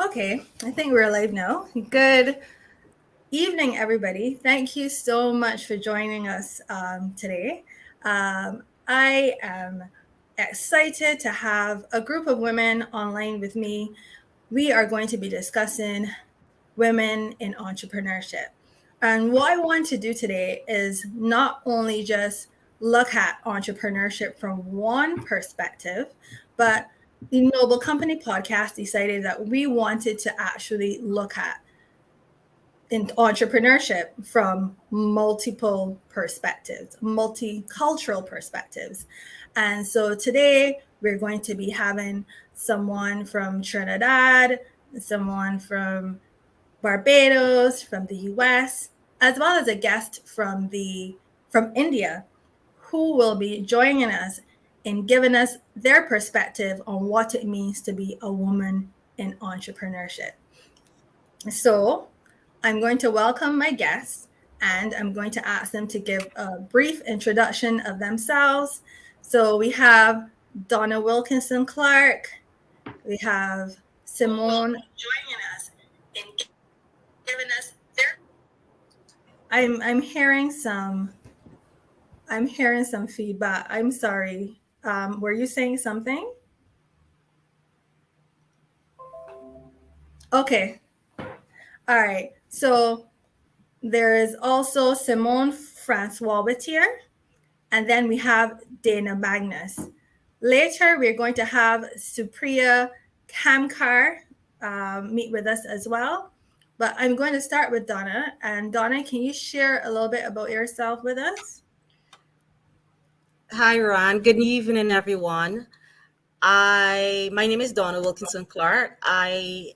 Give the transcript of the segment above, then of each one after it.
Okay, I think we're live now. Good evening, everybody. Thank you so much for joining us today. I am excited to have a group of women online with me. We are going to be discussing women in entrepreneurship. And what I want to do today is not only just look at entrepreneurship from one perspective, but the Noble Company podcast decided that we wanted to actually look at in entrepreneurship from multiple perspectives, multicultural perspectives. And so today we're going to be having someone from Trinidad, someone from Barbados, from the US, as well as a guest from India who will be joining us and giving us their perspective on what it means to be a woman in entrepreneurship. So I'm going to welcome my guests and I'm going to ask them to give a brief introduction of themselves. So we have Donna Wilkinson Clark, we have Simone joining us and giving us their. I'm hearing some feedback. I'm sorry. Were you saying something? Okay. All right. So there is also Simone Francois Whittier, and then we have Dana Magnus. Later, we're going to have Supriya Kamkar meet with us as well. But I'm going to start with Donna. And Donna, can you share a little bit about yourself with us? Hi, Ron. Good evening, everyone. My name is Donna Wilkinson Clark. I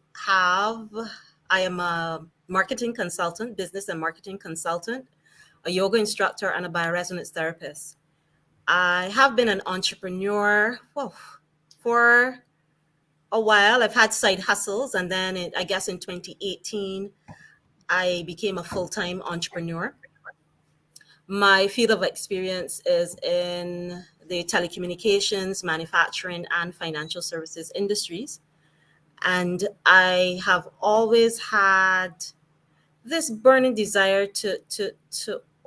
am a marketing consultant, business and marketing consultant, a yoga instructor, and a bioresonance therapist. I have been an entrepreneur for a while. I've had side hustles, and then I guess in 2018, I became a full-time entrepreneur. My field of experience is in the telecommunications, manufacturing, and financial services industries. And I have always had this burning desire to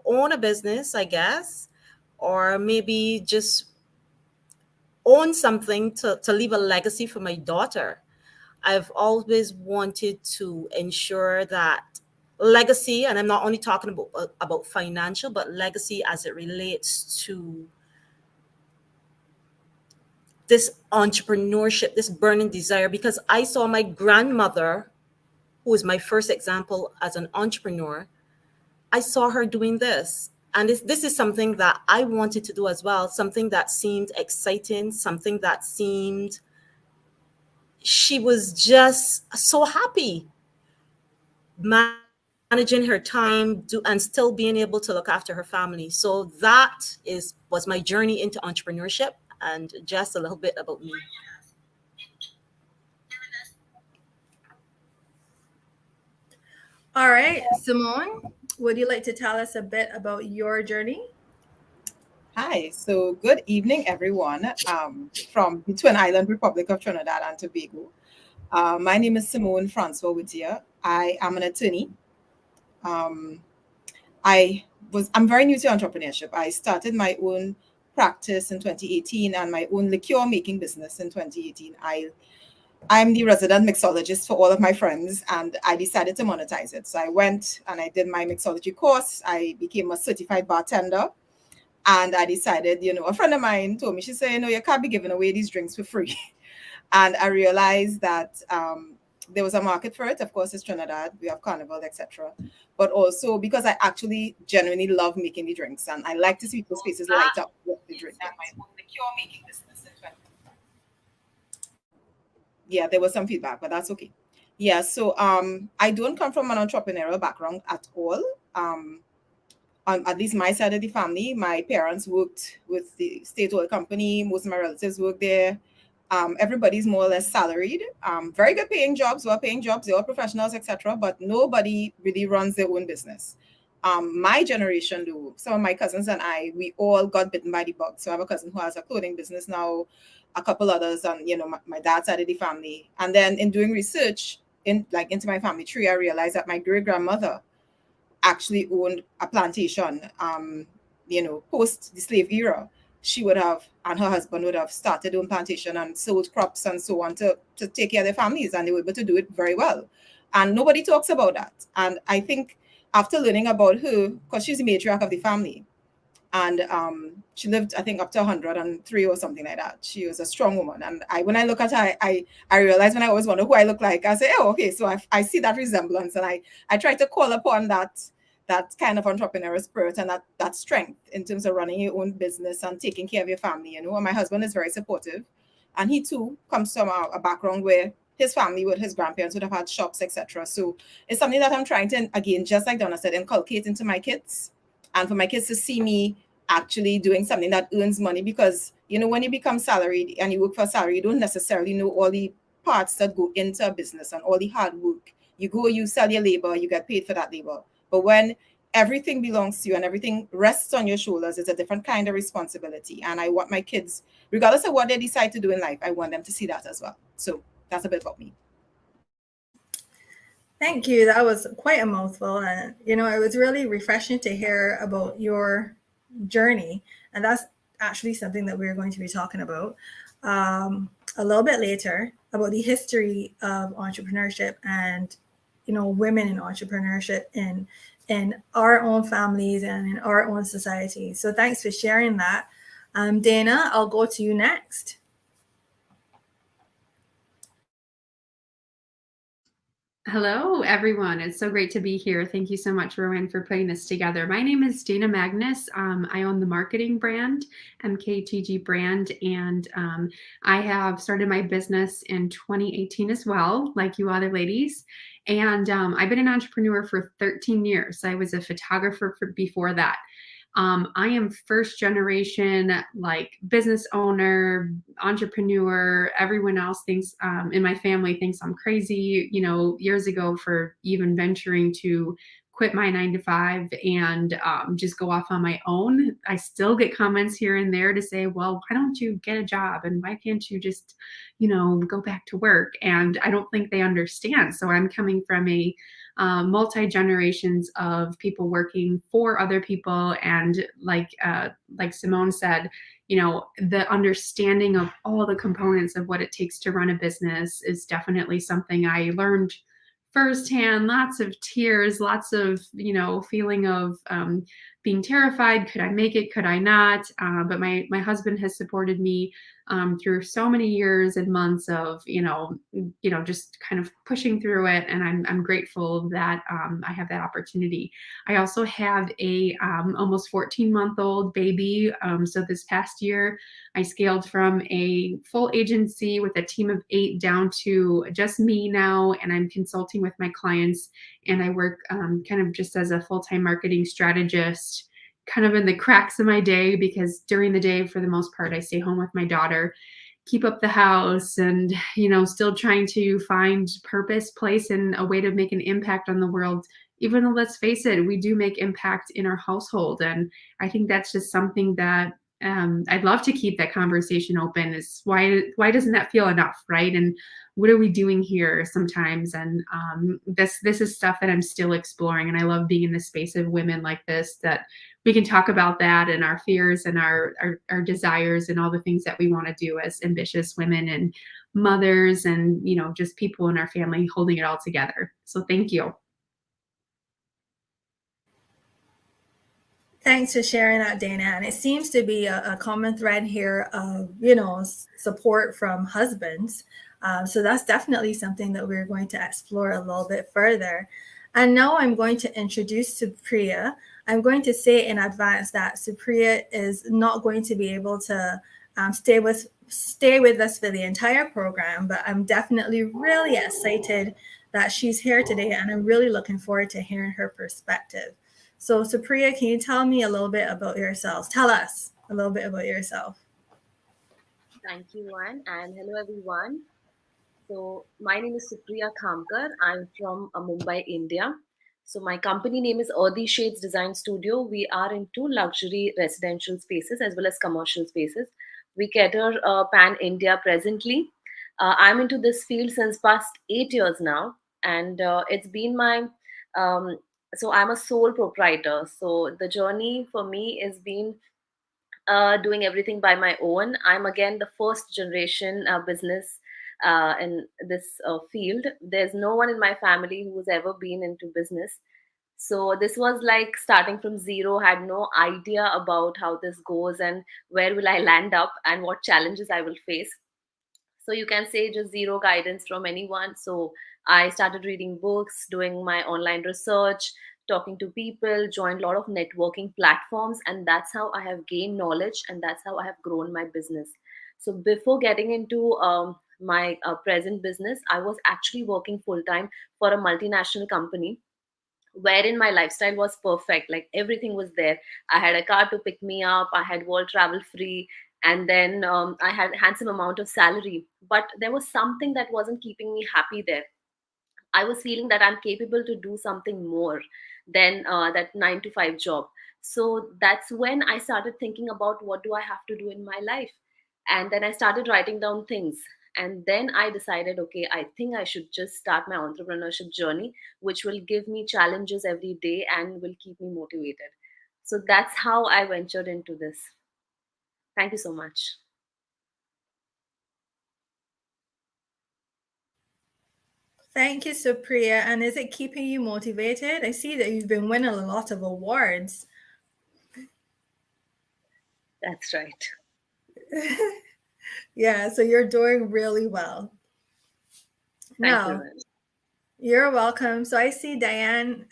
own a business, I guess, or maybe just own something to leave a legacy for my daughter. I've always wanted to ensure that legacy, and I'm not only talking about financial, but legacy as it relates to this entrepreneurship, this burning desire, because I saw my grandmother, who was my first example as an entrepreneur. I saw her doing this. And this is something that I wanted to do as well, something that seemed exciting, something that seemed she was just so happy managing her time and still being able to look after her family. So that was my journey into entrepreneurship, and just a little bit about me. All right, Simone, would you like to tell us a bit about your journey? Hi, so good evening, everyone, from the Twin Island Republic of Trinidad and Tobago. My name is Simone Francois Whittier. I am an attorney. I'm very new to entrepreneurship. I started my own practice in 2018 and my own liqueur making business in 2018. I'm the resident mixologist for all of my friends, and I decided to monetize it. So I went and I did my mixology course. I became a certified bartender. And I decided, a friend of mine told me, she said, you can't be giving away these drinks for free. And I realized that there was a market for it. Of course, it's Trinidad. We have Carnival, etc. But also because I actually genuinely love making the drinks. And I like to see people's faces light up with the drink. Yeah, there was some feedback, but that's okay. Yeah, so I don't come from an entrepreneurial background at all. On at least my side of the family, my parents worked with the state oil company. Most of my relatives work there. Everybody's more or less salaried. Very good paying jobs, well-paying jobs. They're all professionals, etc. But nobody really runs their own business. My generation, though, some of my cousins and I, we all got bitten by the bug. So I have a cousin who has a clothing business now, a couple others, and my dad's side of the family. And then in doing research, into my family tree, I realized that my great grandmother actually owned a plantation. Post the slave era, she would have, and her husband would have started own plantation and sold crops and so on to take care of their families, and they were able to do it very well. And nobody talks about that. And I think after learning about her, because she's the matriarch of the family, and she lived, I think, up to 103 or something like that. She was a strong woman. And when I look at her, I realize, when I always wonder who I look like, I say, oh, okay, so I see that resemblance, and I try to call upon that kind of entrepreneurial spirit and that strength in terms of running your own business and taking care of your family. And my husband is very supportive, and he too comes from a background where his family, with his grandparents, would have had shops, etc. So it's something that I'm trying to, again, just like Donna said, inculcate into my kids, and for my kids to see me actually doing something that earns money. Because when you become salaried and you work for a salary, you don't necessarily know all the parts that go into a business and all the hard work. You go, you sell your labor, you get paid for that labor. But when everything belongs to you and everything rests on your shoulders, it's a different kind of responsibility. And I want my kids, regardless of what they decide to do in life, I want them to see that as well. So that's a bit about me. Thank you. That was quite a mouthful. And, it was really refreshing to hear about your journey. And that's actually something that we're going to be talking about a little bit later, about the history of entrepreneurship and, women in entrepreneurship in our own families and in our own society. So thanks for sharing that. Dana, I'll go to you next. Hello, everyone. It's so great to be here. Thank you so much, Rowan, for putting this together. My name is Dana Magnus. I own the marketing brand, MKTG brand, and I have started my business in 2018 as well, like you other ladies. And I've been an entrepreneur for 13 years. I was a photographer before that. I am first generation, like, business owner, entrepreneur. Everyone else thinks in my family thinks I'm crazy, years ago, for even venturing to quit my 9-to-5 and just go off on my own. I still get comments here and there to say, well, why don't you get a job? And why can't you just, go back to work? And I don't think they understand. So I'm coming from a multi-generations of people working for other people. And like Simone said, the understanding of all the components of what it takes to run a business is definitely something I learned firsthand. Lots of tears, lots of, feeling of being terrified. Could I make it? Could I not? But my husband has supported me through so many years and months of, just kind of pushing through it. And I'm grateful that I have that opportunity. I also have a almost 14-month-old baby. So this past year, I scaled from a full agency with a team of 8 down to just me now. And I'm consulting with my clients, and I work kind of just as a full-time marketing strategist, kind of in the cracks of my day, because during the day, for the most part, I stay home with my daughter, keep up the house, and, still trying to find purpose, place, and a way to make an impact on the world. Even though, let's face it, we do make impact in our household. And I think that's just something that I'd love to keep that conversation open, is why doesn't that feel enough, right? And what are we doing here sometimes? And this is stuff that I'm still exploring. And I love being in the space of women like this, that we can talk about that and our fears and our desires and all the things that we want to do as ambitious women and mothers and, just people in our family holding it all together. So thank you. Thanks for sharing that, Dana. And it seems to be a common thread here of, support from husbands. So that's definitely something that we're going to explore a little bit further. And now I'm going to introduce Supriya. I'm going to say in advance that Supriya is not going to be able to stay with us for the entire program, but I'm definitely really excited that she's here today, and I'm really looking forward to hearing her perspective. So Supriya, can you tell me a little bit about yourself? Tell us a little bit about yourself. Thank you, Anne, and hello, everyone. So my name is Supriya Khamkar. I'm from Mumbai, India. So my company name is Earthy Shades Design Studio. We are into luxury residential spaces as well as commercial spaces. We cater pan-India presently. I'm into this field since past 8 years now. And it's been my um, so I'm a sole proprietor. So the journey for me has been doing everything by my own. I'm again the first generation business in this field. There's no one in my family who's ever been into business. So this was like starting from zero, had no idea about how this goes and where will I land up and what challenges I will face. So you can say just zero guidance from anyone. So I started reading books, doing my online research, talking to people, joined a lot of networking platforms, and that's how I have gained knowledge, and that's how I have grown my business. So before getting into my present business, I was actually working full time for a multinational company wherein my lifestyle was perfect. Like everything was there. I had a car to pick me up, I had world travel free, and then I had handsome amount of salary. But there was something that wasn't keeping me happy there. I was feeling that I'm capable to do something more than that 9 to 5 job. So that's when I started thinking about what do I have to do in my life. And then I started writing down things. And then I decided, okay, I think I should just start my entrepreneurship journey, which will give me challenges every day and will keep me motivated. So that's how I ventured into this. Thank you so much. Thank you, Supriya. And is it keeping you motivated? I see that you've been winning a lot of awards. That's right. Yeah, so you're doing really well. Thank you, Now, Ruben. you're welcome. So I see Diane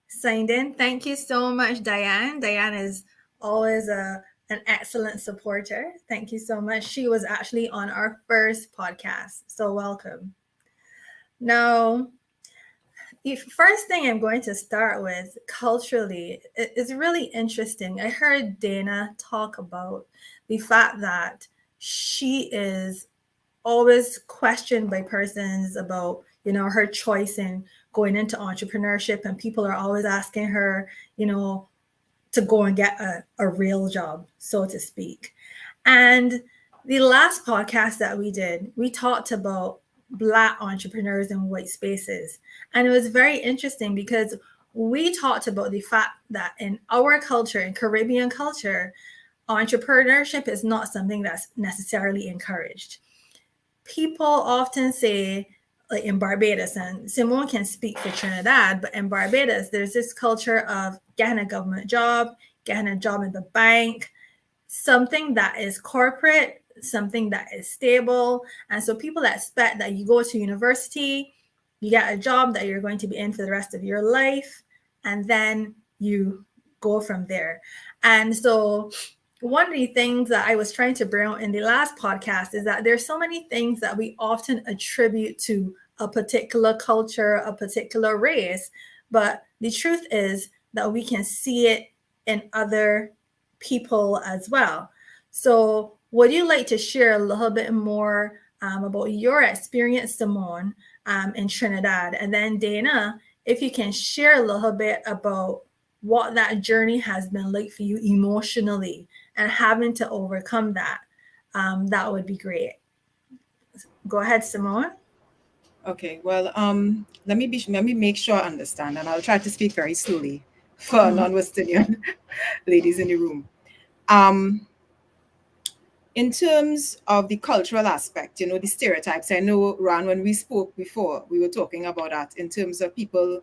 signed in. Thank you so much, Diane. Diane is always an excellent supporter. Thank you so much. She was actually on our first podcast. So welcome. Now, first thing I'm going to start with culturally is really interesting. I heard Dana talk about the fact that she is always questioned by persons about, her choice in going into entrepreneurship, and people are always asking her, to go and get a real job, so to speak. And the last podcast that we did, we talked about Black entrepreneurs in white spaces. And it was very interesting because we talked about the fact that in our culture, in Caribbean culture, entrepreneurship is not something that's necessarily encouraged. People often say, like in Barbados, and Simone can speak for Trinidad, but in Barbados, there's this culture of getting a government job, getting a job in the bank, something that is corporate, something that is stable. And so people expect that you go to university, you get a job that you're going to be in for the rest of your life, and then you go from there. And so one of the things that I was trying to bring out in the last podcast is that there's so many things that we often attribute to a particular culture, a particular race, but the truth is that we can see it in other people as well. So would you like to share a little bit more about your experience, Simone, in Trinidad? And then Dana, if you can share a little bit about what that journey has been like for you emotionally and having to overcome that, that would be great. Go ahead, Simone. Okay, well, let me make sure I understand, and I'll try to speak very slowly for non-West Indian ladies in the room. In terms of the cultural aspect, the stereotypes. I know, Ran, when we spoke before, we were talking about that in terms of people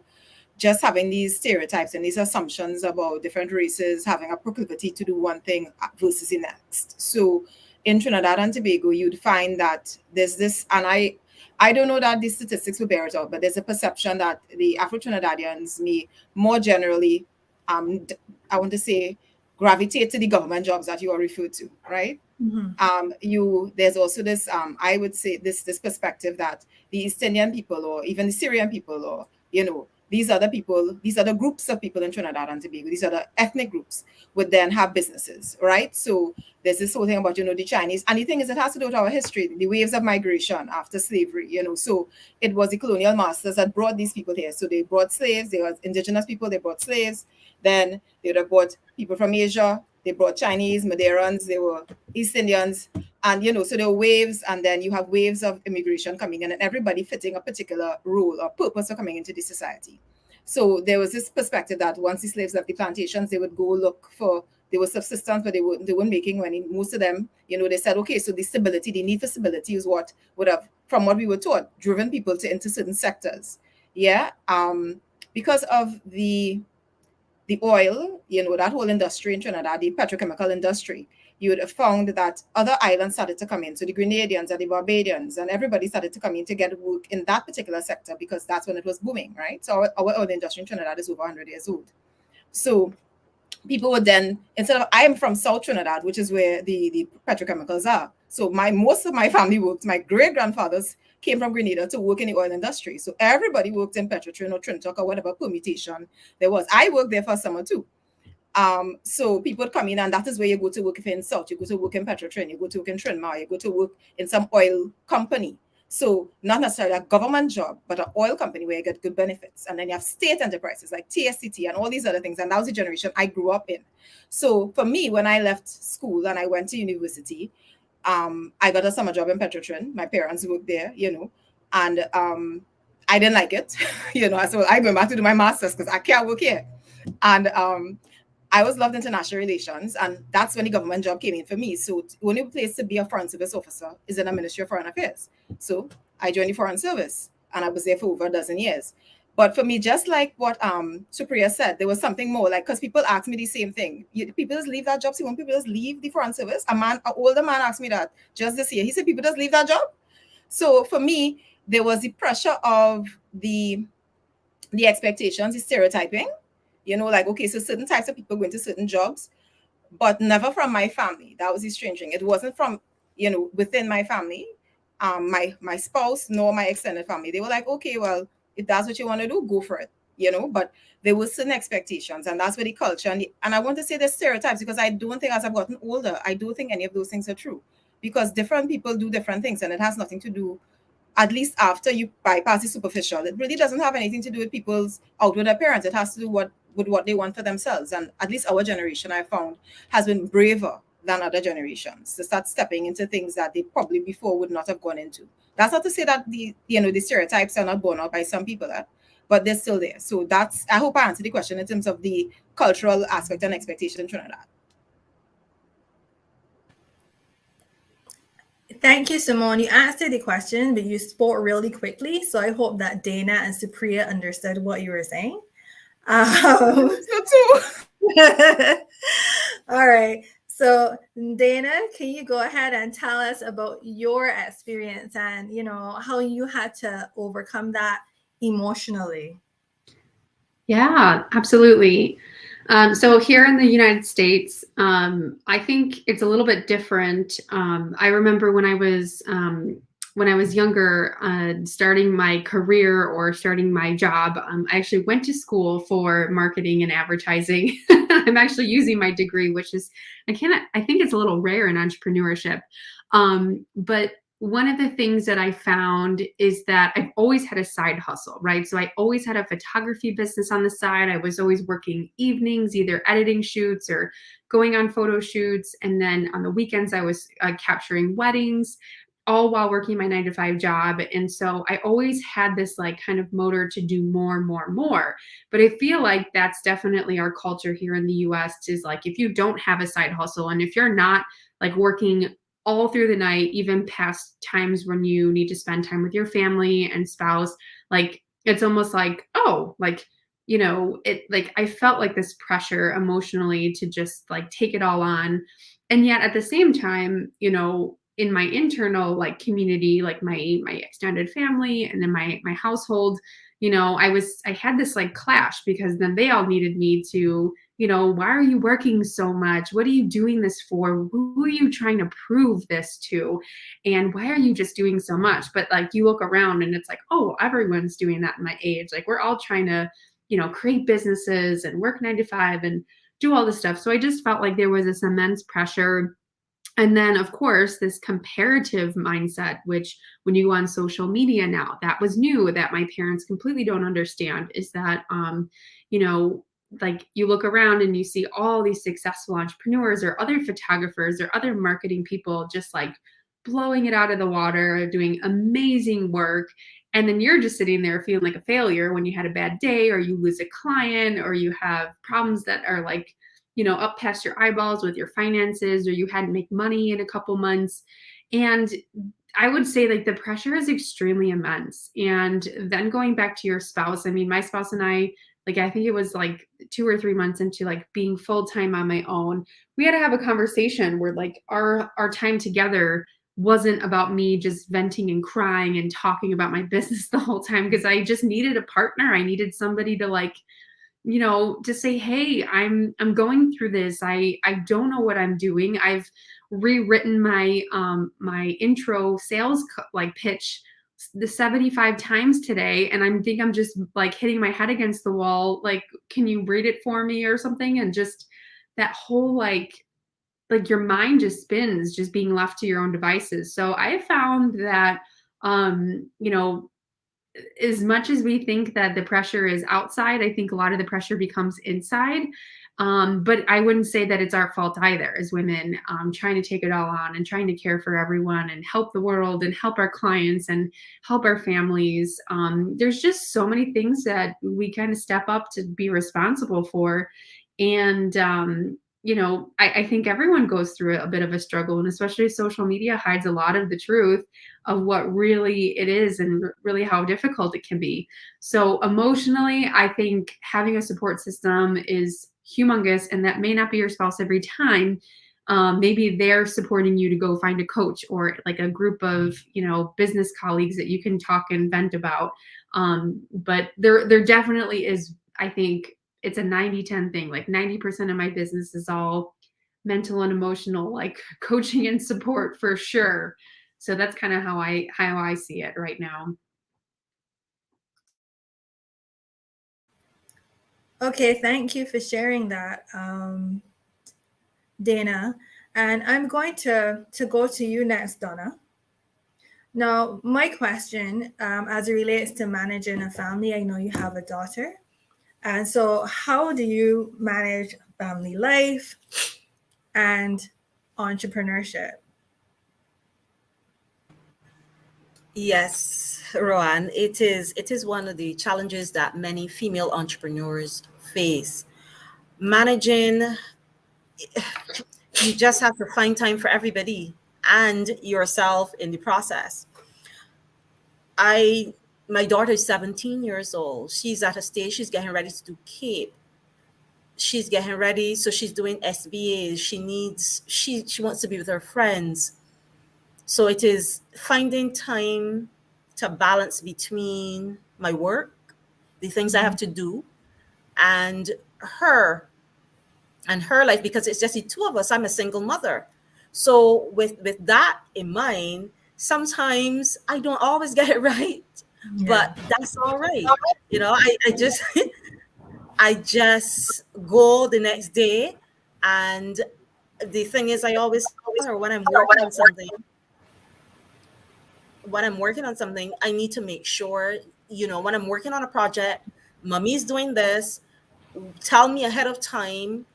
just having these stereotypes and these assumptions about different races having a proclivity to do one thing versus the next. So in Trinidad and Tobago, you'd find that there's this, and I don't know that these statistics will bear it out, but there's a perception that the Afro-Trinidadians may more generally, I want to say, gravitate to the government jobs that you are referred to, right? There's also this, I would say, this perspective that the East Indian people, or even the Syrian people, or these other people, these other groups of people in Trinidad and Tobago, these other ethnic groups would then have businesses, right? So there's this whole thing about, the Chinese. And the thing is, it has to do with our history, the waves of migration after slavery, So it was the colonial masters that brought these people here. So they brought slaves, they were indigenous people, they brought slaves. Then they would have brought people from Asia, they brought Chinese, Madeirans, they were East Indians. And, so there are waves, and then you have waves of immigration coming in, and everybody fitting a particular role or purpose for coming into the society. So there was this perspective that once the slaves left the plantations, they would go look for, they were subsistence, but they weren't making money. Most of them, they said, okay, so the stability, the need for stability is what would have, from what we were taught, driven people into certain sectors. Yeah. Because of the oil, that whole industry in Trinidad, the petrochemical industry, you would have found that other islands started to come in. So the Grenadians and the Barbadians and everybody started to come in to get work in that particular sector because that's when it was booming, right? So our oil industry in Trinidad is over 100 years old. So people would then, instead of, I am from South Trinidad, which is where the petrochemicals are. So most of my family worked, my great-grandfathers came from Grenada to work in the oil industry. So everybody worked in Petrotrin or Trintoc or whatever permutation there was. I worked there for a summer too. So people would come in, and that is where you go to work. If you're in South, you go to work in Petrotrin, you go to work in Trinmar, you go to work in some oil company. So not necessarily a government job, but an oil company where you get good benefits. And then you have state enterprises like TSCT and all these other things. And that was the generation I grew up in. So for me, when I left school and I went to university, I got a summer job in Petrotrin. My parents worked there, and I didn't like it, So I went back to do my master's because I can't work here. And I always loved international relations, and that's when the government job came in for me. So the only place to be a foreign service officer is in the Ministry of Foreign Affairs. So I joined the Foreign Service, and I was there for over a dozen years. But for me, just like what Supriya said, there was something more, like, because people ask me the same thing. People just leave that job. See, when people just leave the Foreign Service, an older man asked me that just this year. He said, people just leave that job. So for me, there was the pressure of the expectations, the stereotyping. Like, okay, so certain types of people go into certain jobs, but never from my family. That was the strange thing. It wasn't from, within my family, my spouse, nor my extended family. They were like, okay, well, if that's what you want to do, go for it, but there were certain expectations, and that's where the culture, and I want to say the stereotypes, because I don't think as I've gotten older, I don't think any of those things are true, because different people do different things, and it has nothing to do, at least after you bypass the superficial, it really doesn't have anything to do with people's outward appearance. It has to do with what they want for themselves. And at least our generation, I found, has been braver than other generations to start stepping into things that they probably before would not have gone into. That's not to say that the stereotypes are not borne out by some people, but they're still there. So I hope I answered the question in terms of the cultural aspect and expectation in Trinidad. Thank you, Simone. You answered the question, but you spoke really quickly. So I hope that Dana and Supriya understood what you were saying. So too. All right. So Dana, can you go ahead and tell us about your experience and, how you had to overcome that emotionally? Yeah, absolutely. So here in the United States, I think it's a little bit different. I remember when I was younger, starting my career or starting my job, I actually went to school for marketing and advertising. I'm actually using my degree, which is, I think it's a little rare in entrepreneurship. But one of the things that I found is that I've always had a side hustle, right? So I always had a photography business on the side. I was always working evenings, either editing shoots or going on photo shoots. And then on the weekends, I was capturing weddings, all while working my 9-to-5 job. And so I always had this like kind of motor to do more. But I feel like that's definitely our culture here in the US, is like, if you don't have a side hustle and if you're not like working all through the night, even past times when you need to spend time with your family and spouse, like, it's almost like, oh, like, I felt like this pressure emotionally to just like take it all on. And yet at the same time, in my internal like community, like my extended family and then my household, I had this like clash, because then they all needed me to, why are you working so much? What are you doing this for? Who are you trying to prove this to? And why are you just doing so much? But like, you look around and it's like, oh, everyone's doing that in my age. Like, we're all trying to, create businesses and work 9-to-5 and do all this stuff. So I just felt like there was this immense pressure. And then, of course, this comparative mindset, which when you go on social media now, that was new, that my parents completely don't understand, is that, like you look around and you see all these successful entrepreneurs or other photographers or other marketing people just like blowing it out of the water, doing amazing work. And then you're just sitting there feeling like a failure when you had a bad day, or you lose a client, or you have problems that are like, up past your eyeballs with your finances, or you hadn't make money in a couple months. And I would say like the pressure is extremely immense. And then going back to your spouse, I mean, my spouse and I, like, I think it was like 2 or 3 months into like being full-time on my own, we had to have a conversation where like our time together wasn't about me just venting and crying and talking about my business the whole time, because I just needed a partner. I needed somebody to like, to say, hey, I'm going through this. I don't know what I'm doing. I've rewritten my intro sales like pitch the 75 times today, and I think I'm just like hitting my head against the wall. Like, can you read it for me or something? And just that whole like your mind just spins, just being left to your own devices. So I found that as much as we think that the pressure is outside, I think a lot of the pressure becomes inside. But I wouldn't say that it's our fault either as women, trying to take it all on and trying to care for everyone and help the world and help our clients and help our families. There's just so many things that we kind of step up to be responsible for. And, I think everyone goes through a bit of a struggle, and especially social media hides a lot of the truth of what really it is and really how difficult it can be. So emotionally, I think having a support system is humongous, and that may not be your spouse every time. Maybe they're supporting you to go find a coach or like a group of, business colleagues that you can talk and vent about. But there definitely is, I think it's a 90-10 thing. Like 90% of my business is all mental and emotional, like coaching and support for sure. So that's kind of how I see it right now. Okay, thank you for sharing that, Dana. And I'm going to go to you next, Donna. Now, my question, as it relates to managing a family, I know you have a daughter. And so how do you manage family life and entrepreneurship? Yes, Rowan, it is one of the challenges that many female entrepreneurs face. Managing, you just have to find time for everybody and yourself in the process. My daughter is 17 years old. She's at a stage, she's getting ready to do CAPE. She's getting ready, so she's doing SBAs. She wants to be with her friends. So it is finding time to balance between my work, the things I have to do, and her life, because it's just the two of us. I'm a single mother. So with that in mind, sometimes I don't always get it right, but that's all right. I just I just go the next day. And the thing is, I always tell her when I'm working on something, I need to make sure, when I'm working on a project, mommy's doing this, tell me ahead of time.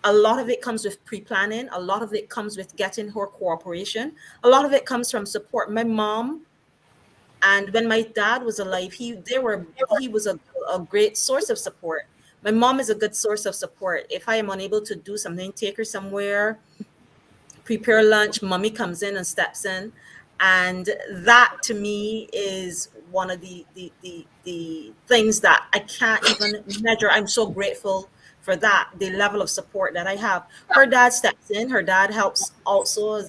A lot of it comes with pre-planning. A lot of it comes with getting her cooperation. A lot of it comes from support. My mom, and when my dad was alive, he was a great source of support. My mom is a good source of support. If I am unable to do something, take her somewhere, prepare lunch, mommy comes in and steps in. And that to me is one of the things that I can't even measure. I'm so grateful for that, the level of support that I have. Her dad steps in, her dad helps also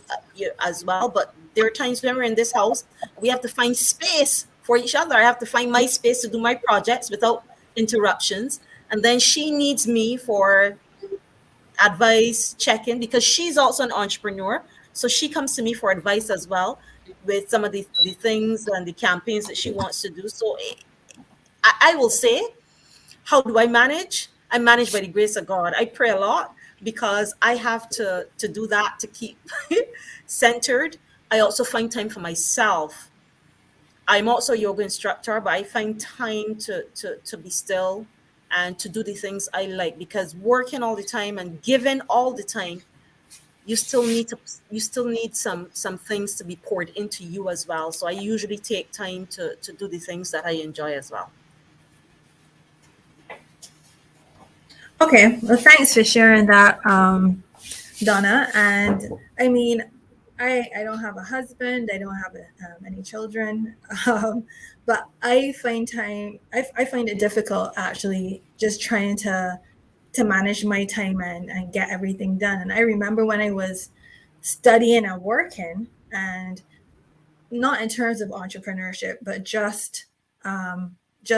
as well. But there are times when we're in this house, we have to find space for each other. I have to find my space to do my projects without interruptions. And then she needs me for advice, check-in, because she's also an entrepreneur. So she comes to me for advice as well with some of the things and the campaigns that she wants to do. So I will say, how do I manage? I manage by the grace of God. I pray a lot because I have to do that to keep centered. I also find time for myself. I'm also a yoga instructor, but I find time to be still and to do the things I like, because working all the time and giving all the time, you still need to you still need some things to be poured into you as well. So I usually take time to do the things that I enjoy as well. Okay, well, thanks for sharing that, Donna. And I mean, I don't have a husband, I don't have any children, but I find I find it difficult actually just trying to manage my time and get everything done. And I remember when I was studying and working, and not in terms of entrepreneurship, but just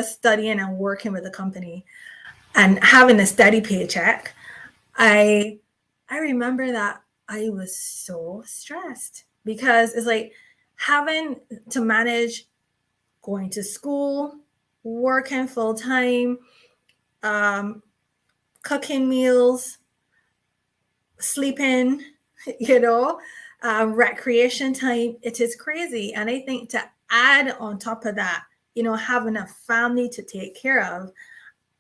studying and working with a company and having a steady paycheck. I I remember that I was so stressed because it's like having to manage going to school, working full time, um, cooking meals, sleeping, you know, recreation time. It is crazy. And I think to add on top of that, having a family to take care of,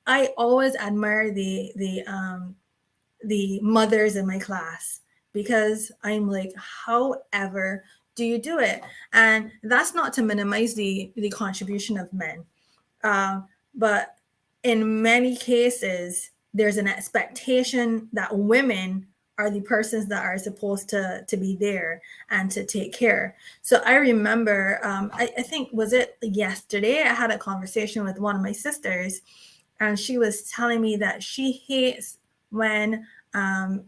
I always admire the mothers in my class because I'm like, however do you do it? And that's not to minimize the contribution of men, but in many cases, there's an expectation that women are the persons that are supposed to be there and to take care. So I remember, I think, was it yesterday? I had a conversation with one of my sisters, and she was telling me that she hates when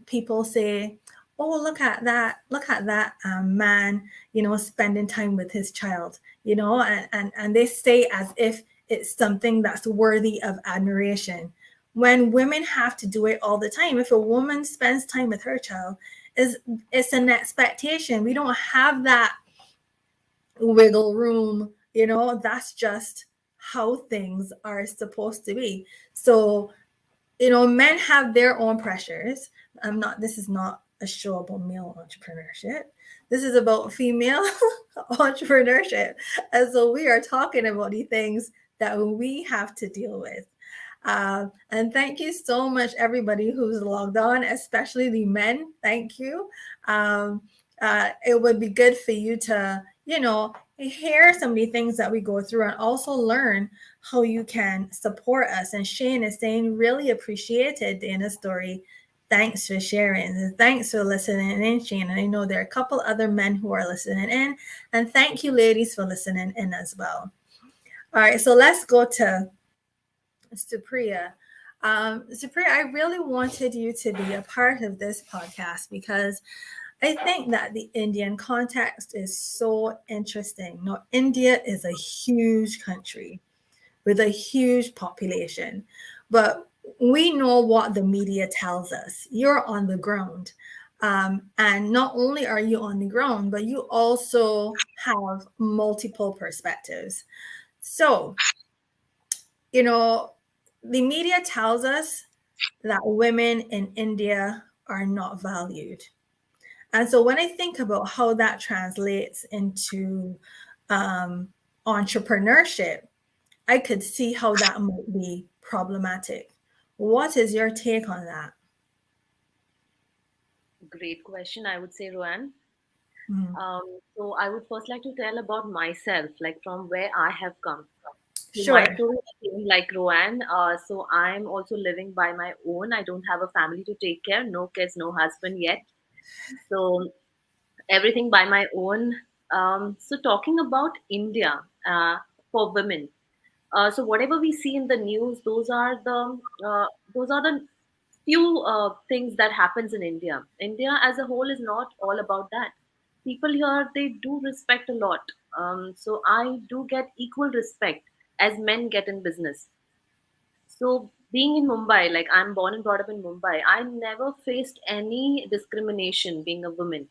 people say, "Oh, look at that man, spending time with his child," and they say as if it's something that's worthy of admiration. When women have to do it all the time, if a woman spends time with her child, it's an expectation. We don't have that wiggle room, that's just how things are supposed to be. So, men have their own pressures. This is not a show about male entrepreneurship. This is about female entrepreneurship. And so we are talking about the things that we have to deal with. And thank you so much, everybody who's logged on, especially the men. Thank you. It would be good for you to, hear some of the things that we go through and also learn how you can support us. And Shane is saying, really appreciated Dana's story. Thanks for sharing. Thanks for listening in, Shane. And I know there are a couple other men who are listening in. And thank you, ladies, for listening in as well. All right, so let's go to Supriya. Supriya, I really wanted you to be a part of this podcast because I think that the Indian context is so interesting. Now, India is a huge country with a huge population, but we know what the media tells us. You're on the ground. And not only are you on the ground, but you also have multiple perspectives. So, the media tells us that women in India are not valued. And so when I think about how that translates into entrepreneurship, I could see how that might be problematic. What is your take on that? Great question, I would say, Roanne. Mhm. So I would first like to tell about myself, like from where I have come. So my Sure. story is same like Roanne. So I'm also living by my own. I don't have a family to take care, no kids, no husband yet. So everything by my own. So talking about India for women. So whatever we see in the news, those are the few things that happens in India. India as a whole is not all about that. People here, they do respect a lot. So I do get equal respect as men get in business. So being in Mumbai, like I'm born and brought up in Mumbai, I never faced any discrimination being a woman.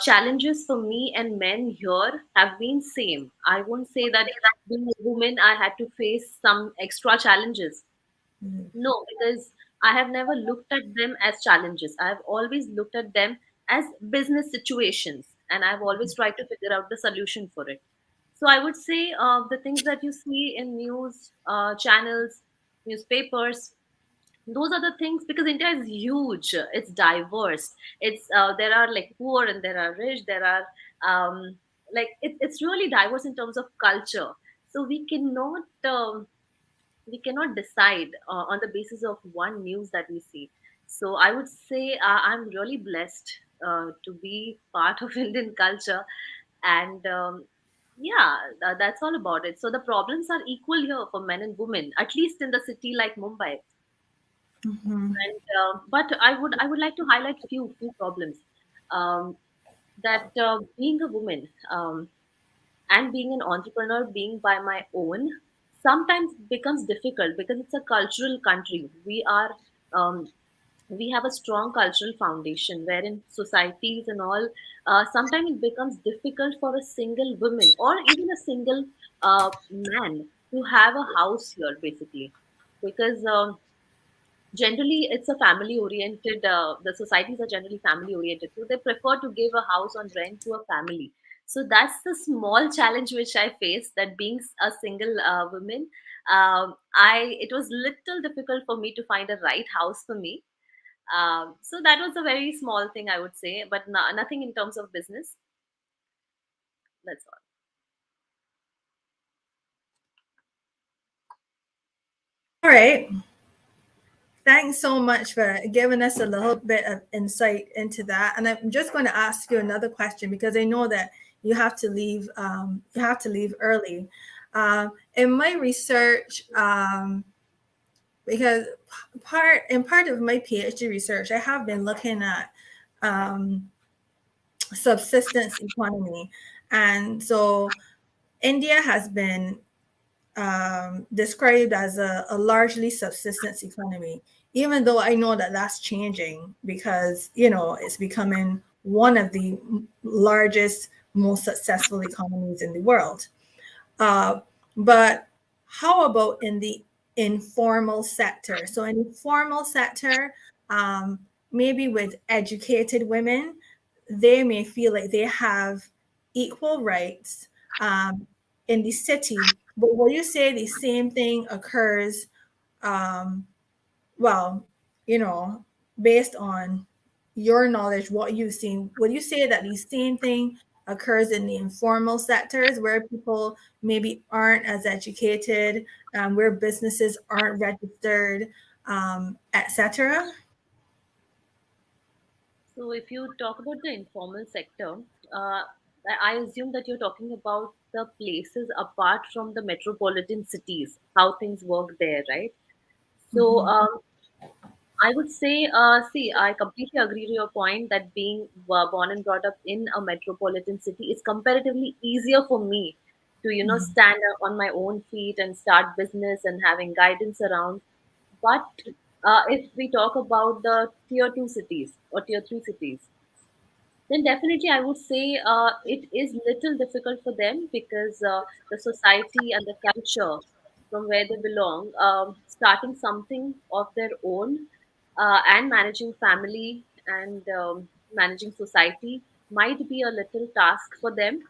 Challenges for me and men here have been same. I won't say that being a woman I had to face some extra challenges. Mhm. No, because I have never looked at them as challenges. I have always looked at them as business situations, and I've always tried to figure out the solution for it. So I would say the things that you see in news channels, newspapers. Those are the things, because India is huge, it's diverse. It's there are like poor and there are rich, there are it's really diverse in terms of culture. So we cannot decide on the basis of one news that we see. So I would say I'm really blessed to be part of Indian culture, and yeah, that's all about it. So the problems are equal here for men and women, at least in the city like Mumbai. Mhm. And but I would like to highlight few problems, um, that being a woman, and being an entrepreneur, being by my own, sometimes becomes difficult because it's a cultural country. Um, we have a strong cultural foundation wherein societies and all, sometimes it becomes difficult for a single woman or even a single man to have a house here, basically, because generally it's a family oriented, the societies are generally family oriented, so they prefer to give a house on rent to a family. So that's the small challenge which I faced, that being a single woman, I it was little difficult for me to find a right house for me. So that was a very small thing, I would say, but nothing in terms of business. That's all. All right. Thanks so much for giving us a little bit of insight into that. And I'm just going to ask you another question because I know that you have to leave. You have to leave early. In my research, because part of my PhD research, I have been looking at um, subsistence economy, and so India has been described as a largely subsistence economy, even though I know that that's changing because, it's becoming one of the largest, most successful economies in the world. Uh, but how about in the informal sector? So, in the formal sector, um, maybe with educated women, they may feel like they have equal rights in the city. But will you say the same thing occurs? Um, well, you know, based on your knowledge, what you've seen, would you say that the same thing occurs in the informal sectors where people maybe aren't as educated, where businesses aren't registered, etc.? So if you talk about the informal sector, uh, I assume that you're talking about the places apart from the metropolitan cities, how things work there, right? So Mhm. I would say, see, I completely agree to your point that being born and brought up in a metropolitan city is comparatively easier for me to, Mhm. stand on my own feet and start business and having guidance around. But if we talk about the tier two cities or tier three cities, then definitely I would say it is little difficult for them because the society and the culture from where they belong, starting something of their own, and managing family and managing society might be a little task for them.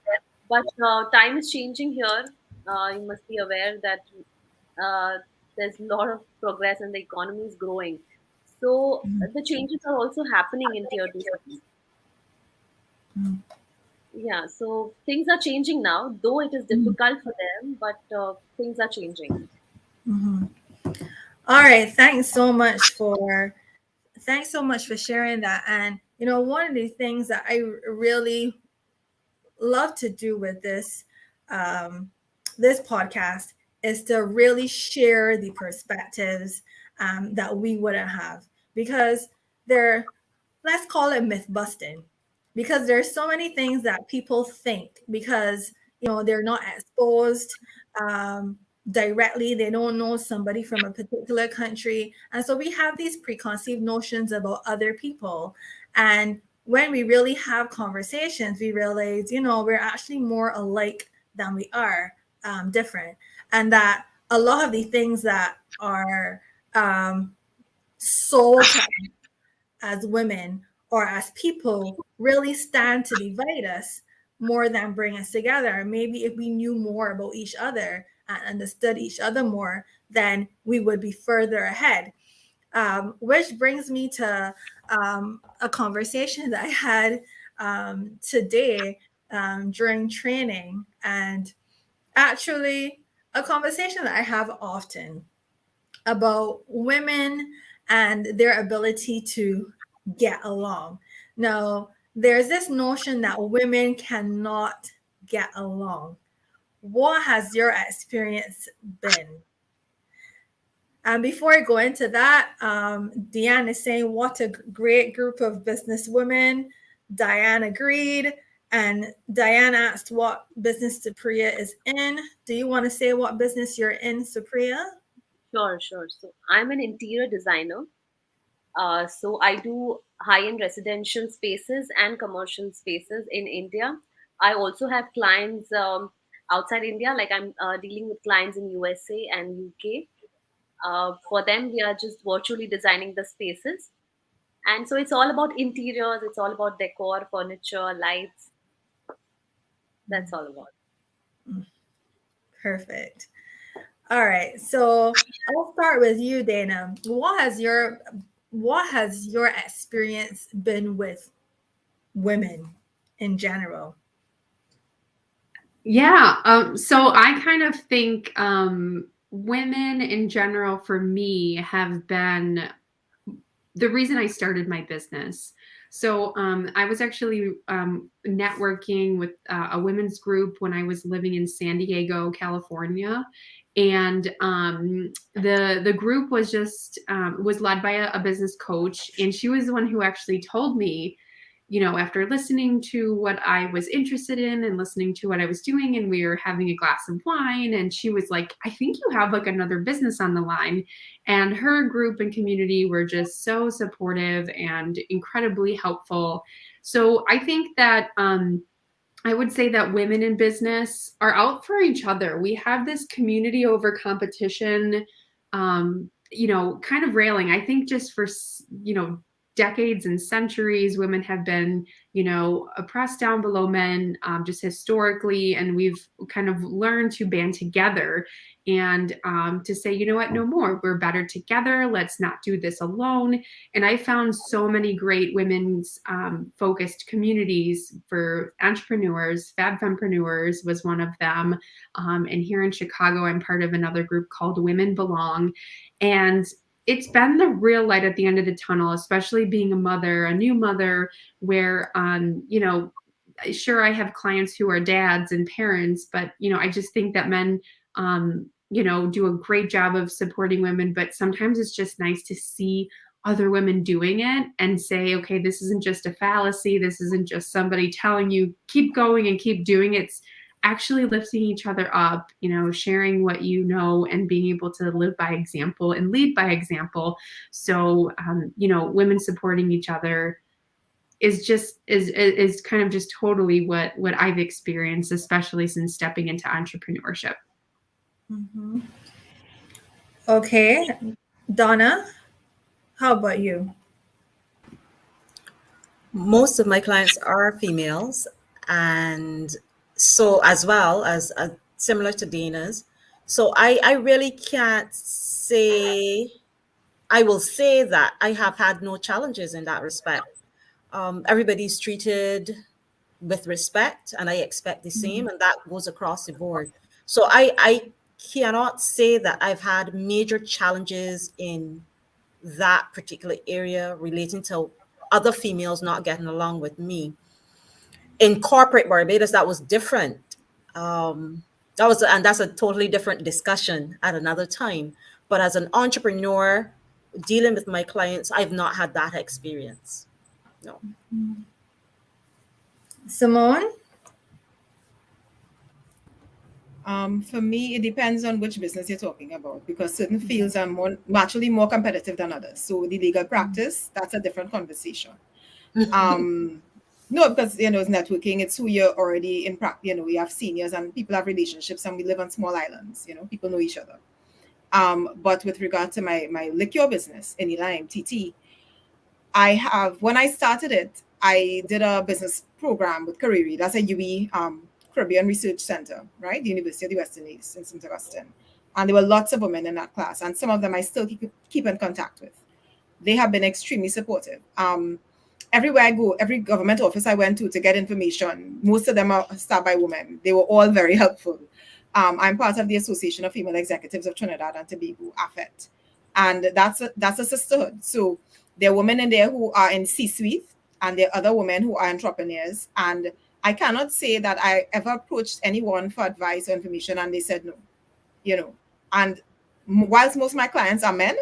But time is changing here. You must be aware that uh, there's a lot of progress and the economy is growing. So the changes are also happening in tier two cities. Mhm. Yeah, so things are changing now, though it is Mhm. difficult for them, but things are changing. Mhm. All right, thanks so much for sharing that. And one of the things that I really love to do with um, this podcast is to really share the perspectives that we wouldn't have, because they're, let's call it myth busting, because there's so many things that people think because they're not exposed um, directly. They don't know somebody from a particular country, and so we have these preconceived notions about other people. And when we really have conversations, we realize, we're actually more alike than we are different. And that a lot of the things that are sold to us as women or as people really stand to divide us more than bring us together. Maybe if we knew more about each other and understood each other more, then we would be further ahead. Which brings me to a conversation that I had today during training, and actually a conversation that I have often about women and their ability to get along. Now, there's this notion that women cannot get along. What has your experience been? And before I go into that, Deanne is saying, what a great group of business women. Diane agreed. And Diane asked what business Supriya is in. Do you want to say what business you're in, Supriya? Sure, sure. So I'm an interior designer. So I do high-end residential spaces and commercial spaces in India. I also have clients outside India, like I'm dealing with clients in USA and UK. For them, we are just virtually designing the spaces. And so it's all about interiors, it's all about decor, furniture, lights. That's all about. Perfect. All right. So I'll start with you, Dana. What has your experience been with women in general? Yeah. So I kind of think women in general for me have been the reason I started my business. So I was actually networking with a women's group when I was living in San Diego, California. And the group was just was led by a business coach. And she was the one who actually told me, after listening to what I was interested in and listening to what I was doing, and we were having a glass of wine, and she was like, I think you have like another business on the line. And her group and community were just so supportive and incredibly helpful. So I think that I would say that women in business are out for each other. We have this community over competition, kind of railing. I think just for, decades and centuries, women have been, oppressed down below men, just historically. And we've kind of learned to band together and to say, you know what, no more. We're better together. Let's not do this alone. And I found so many great women's focused communities for entrepreneurs. Fab Fempreneurs was one of them. And here in Chicago, I'm part of another group called Women Belong. And it's been the real light at the end of the tunnel, especially being a mother, a new mother, where, sure, I have clients who are dads and parents, but, I just think that men, do a great job of supporting women, but sometimes it's just nice to see other women doing it and say, okay, this isn't just a fallacy. This isn't just somebody telling you, keep going and keep doing it. It's actually lifting each other up, sharing what you know and being able to live by example and lead by example. So, women supporting each other is kind of just totally what I've experienced, especially since stepping into entrepreneurship. Mm-hmm. Okay. Donna, how about you? Most of my clients are females, and so as well as similar to Dana's. So I really can't say, I will say that I have had no challenges in that respect. Everybody's treated with respect, and I expect the same, and that goes across the board. So I cannot say that I've had major challenges in that particular area relating to other females not getting along with me. In corporate Barbados, that was different. And that's a totally different discussion at another time. But as an entrepreneur dealing with my clients, I've not had that experience. No. Simone? For me, it depends on which business you're talking about, because certain fields are naturally more competitive than others. So the legal practice, that's a different conversation. No, because it's networking. It's who you're already in practice. We have seniors and people have relationships, and we live on small islands. People know each other. But with regard to my liquor business, Any Lime TT, when I started it, I did a business program with Cariri. That's a UE Caribbean Research Center, right? The University of the West Indies in St. Augustine. And there were lots of women in that class, and some of them I still keep in contact with. They have been extremely supportive. Everywhere I go, every government office I went to get information, most of them are staffed by women. They were all very helpful. I'm part of the Association of Female Executives of Trinidad and Tobago, AFET, and that's a sisterhood. So there are women in there who are in C-suite, and there are other women who are entrepreneurs. And I cannot say that I ever approached anyone for advice or information and they said no, you know. And whilst most of my clients are men,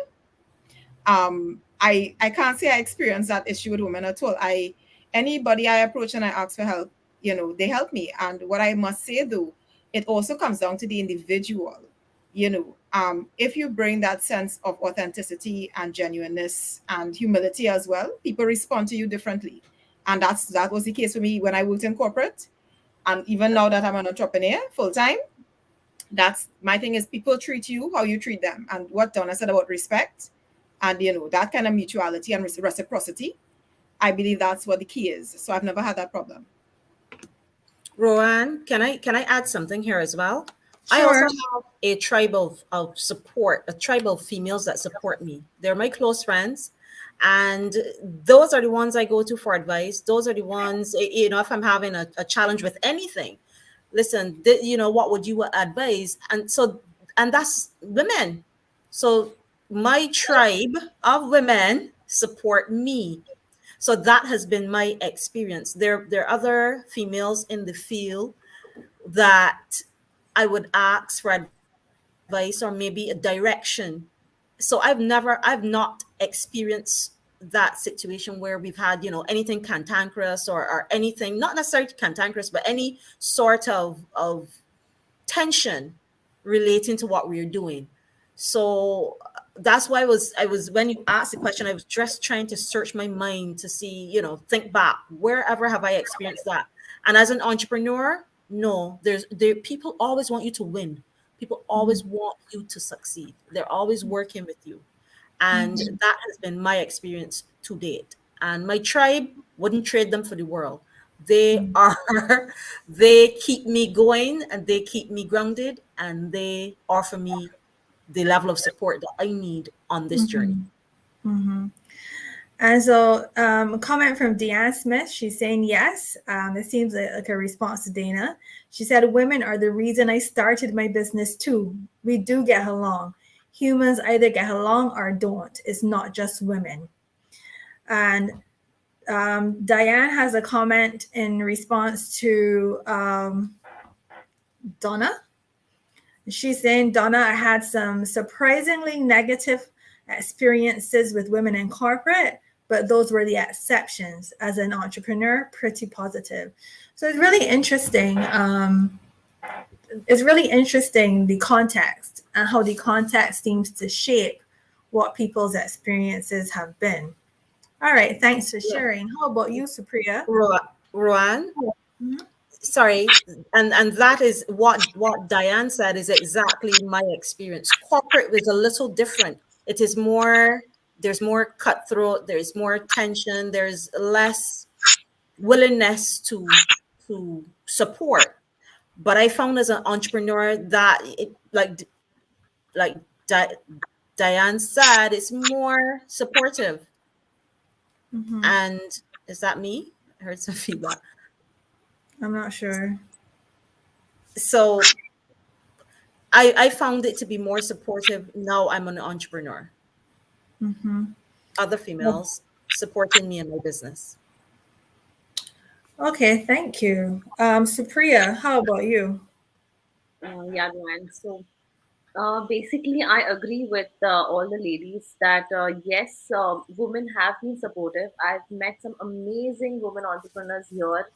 I can't say I experienced that issue with women at all. Anybody I approach and I ask for help, they help me. And what I must say though, it also comes down to the individual. If you bring that sense of authenticity and genuineness and humility as well, people respond to you differently. And that was the case for me when I worked in corporate. And even now that I'm an entrepreneur full time, that's my thing, is people treat you how you treat them. And what Donna said about respect and that kind of mutuality and reciprocity, I believe that's what the key is. So I've never had that problem. Roanne, can I add something here as well? Sure. I also have a tribe of support, a tribe of females that support me. They're my close friends. And those are the ones I go to for advice. Those are the ones, if I'm having a challenge with anything, listen, what would you advise? And that's women. So my tribe of women support me. So that has been my experience. There are other females in the field that I would ask for advice or maybe a direction. So I've not experienced that situation where we've had, anything cantankerous or anything, not necessarily cantankerous, but any sort of tension relating to what we're doing. So that's why I was when you asked the question, I was just trying to search my mind to see, think back, wherever have I experienced that? And as an entrepreneur, no, people always want you to win. People always want you to succeed. They're always working with you. And that has been my experience to date. And my tribe wouldn't trade them for the world. They keep me going and they keep me grounded and they offer me the level of support that I need on this journey. And so a comment from Deanne Smith, she's saying yes. It seems like a response to Dana. She said, women are the reason I started my business too. We do get along. Humans either get along or don't. It's not just women. And Diane has a comment in response to Donna. She's saying, Donna, I had some surprisingly negative experiences with women in corporate, but those were the exceptions. As an entrepreneur, pretty positive. So it's really interesting. It's really interesting, the context and how the context seems to shape what people's experiences have been. All right, thanks for sharing. How about you, Supriya? Roanne? Sorry, and that is what Diane said is exactly my experience. Corporate was a little different. It is more, there's more cutthroat, there's more tension, there's less willingness to support. But I found as an entrepreneur that Diane said, it's more supportive. And is that me? I heard some feedback. I'm not sure. So I found it to be more supportive. Now I'm an entrepreneur. Other females supporting me in my business. Okay, thank you. Supriya, how about you? Yeah, Joanne. So basically, I agree with all the ladies that yes, women have been supportive. I've met some amazing women entrepreneurs here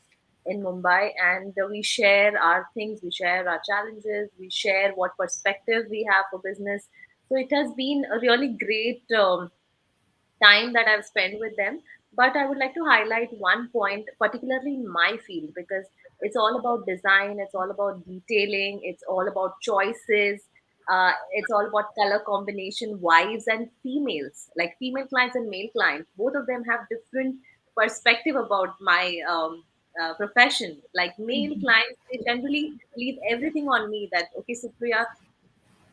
in Mumbai, and we share our things, we share our challenges, we share what perspective we have for business. So it has been a really great time that I've spent with them. But I would like to highlight one point, particularly in my field, because it's all about design, it's all about detailing, it's all about choices, it's all about color combination. Wives and females, like female clients and male clients, both of them have different perspective about my profession. Like male clients, they generally leave everything on me that, okay, Supriya,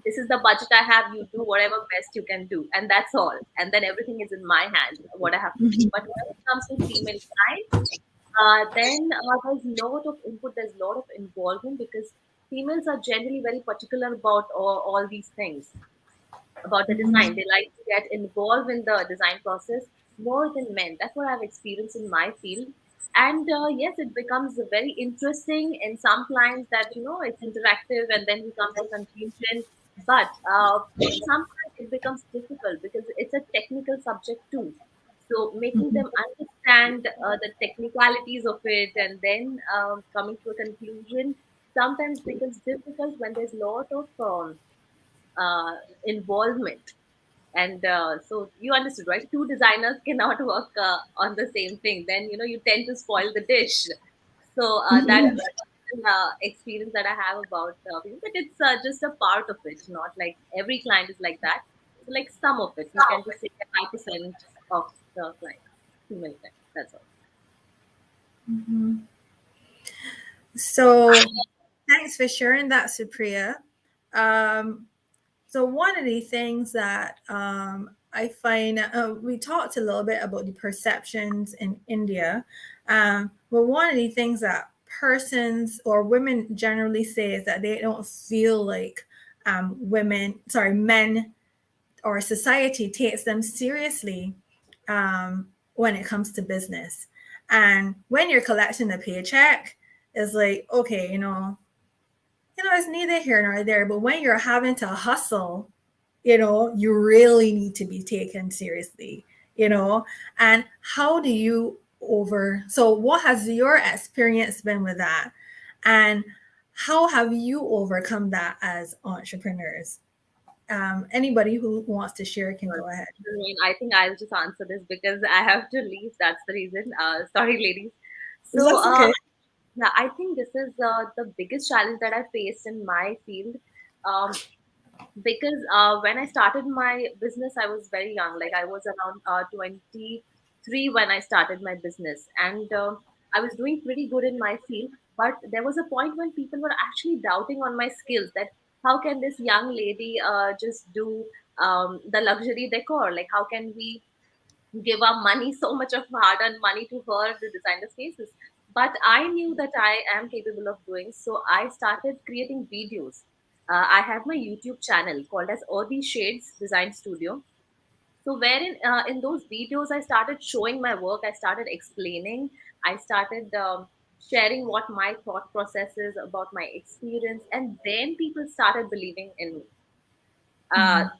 this is the budget I have, you do whatever best you can do, and that's all. And then everything is in my hands, what I have to do. But when it comes to female clients, then there's a lot of input, there's a lot of involvement, because females are generally very particular about all these things about the design. They like to get involved in the design process more than men. That's what I've experienced in my field. And yes, it becomes very interesting in some clients that, it's interactive and then we come to a conclusion. But in some clients, it becomes difficult because it's a technical subject too. So making them understand the technicalities of it and then coming to a conclusion sometimes becomes difficult when there's a lot of uh, involvement. And so you understood, right? Two designers cannot work on the same thing. Then, you tend to spoil the dish. So that is an experience that I have about people. But it's just a part of it, not like every client is like that. So like some of it, you can just say 5% of the clients, female clients. That's all. So thanks for sharing that, Supriya. Um, so one of the things that I find, we talked a little bit about the perceptions in India, but one of the things that persons or women generally say is that they don't feel like men or society takes them seriously when it comes to business. And when you're collecting a paycheck, it's like, okay, it's neither here nor there. But when you're having to hustle, you really need to be taken seriously, And how do you so what has your experience been with that? And how have you overcome that as entrepreneurs? Anybody who wants to share can go ahead. I think I'll just answer this because I have to leave. That's the reason. Sorry, ladies. So, That's okay. yeah, I think this is the biggest challenge that I faced in my field. Um, because when I started my business, I was very young. Like I was around 23 when I started my business, and I was doing pretty good in my field. But there was a point when people were actually doubting on my skills. That how can this young lady just do the luxury decor? Like how can we give our money, so much of hard-earned money to her, the designer spaces? But I knew that I am capable of doing, so I started creating videos. I have my YouTube channel called as Earthy Shades Design Studio. So wherein in those videos, I started showing my work, I started explaining, I started sharing what my thought process is about my experience, and then people started believing in me. That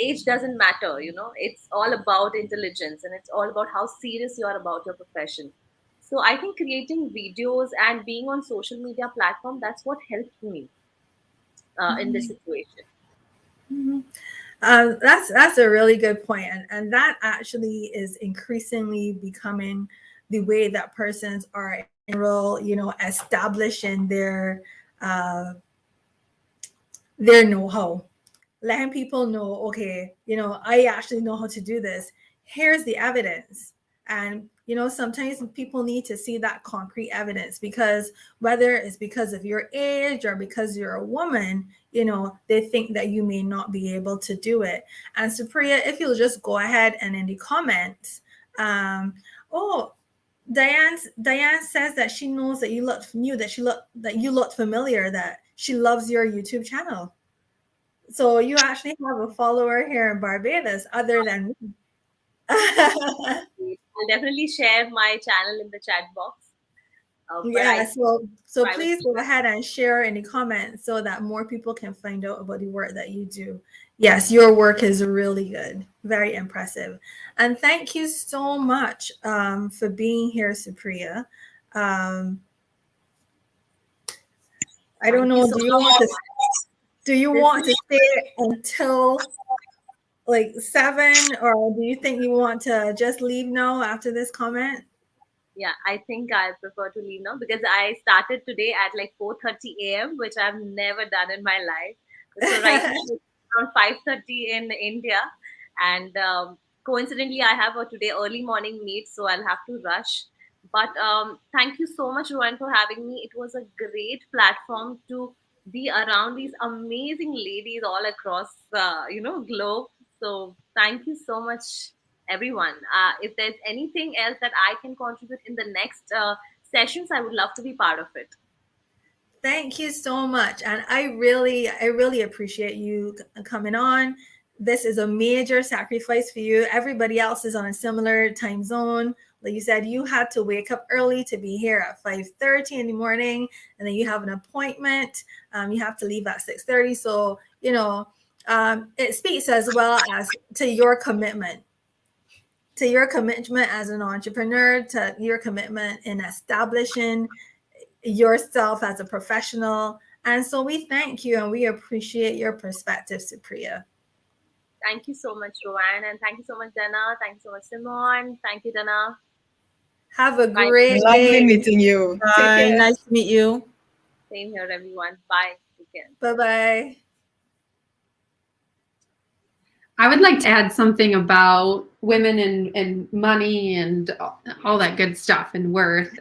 age doesn't matter. It's all about intelligence and it's all about how serious you are about your profession. So I think creating videos and being on social media platform, that's what helped me in this situation. That's a really good point, and that actually is increasingly becoming the way that persons are enroll, establishing their know-how, letting people know, okay, I actually know how to do this. Here's the evidence. And, sometimes people need to see that concrete evidence, because whether it's because of your age or because you're a woman, they think that you may not be able to do it. And Supriya, if you'll just go ahead and in the comments, oh, Diane says that she knows that you looked familiar, that she loves your YouTube channel. So you actually have a follower here in Barbados other than me. I'll definitely share my channel in the chat box. Yeah, so please go ahead and share in the comments so that more people can find out about the work that you do. Yes, your work is really good, very impressive, and thank you so much for being here, Supriya. I don't know. Do you want to stay until like 7, or do you think you want to just leave now after this comment? Yeah, I think I prefer to leave now because I started today at like 4:30 a.m., which I've never done in my life. So right now it's around 5:30 in India, and coincidentally, I have a today early morning meet, so I'll have to rush. But thank you so much, Rohan, for having me. It was a great platform to be around these amazing ladies all across globe. So thank you so much, everyone. If there's anything else that I can contribute in the next sessions, I would love to be part of it. Thank you so much. And I really appreciate you coming on. This is a major sacrifice for you. Everybody else is on a similar time zone. Like you said, you had to wake up early to be here at 5:30 in the morning, and then you have an appointment. You have to leave at 6:30. So, it speaks as well as to your commitment as an entrepreneur, to your commitment in establishing yourself as a professional. And so we thank you and we appreciate your perspective, Supriya. Thank you so much, Rowan, and thank you so much, Dana. Thank you so much, Simone. Thank you, Dana. Have a Bye. great Lovely day. meeting you. Take Bye. care. Nice to meet you. Same here, everyone. Bye. Take care. Bye-bye. I would like to add something about women and money and all that good stuff and worth,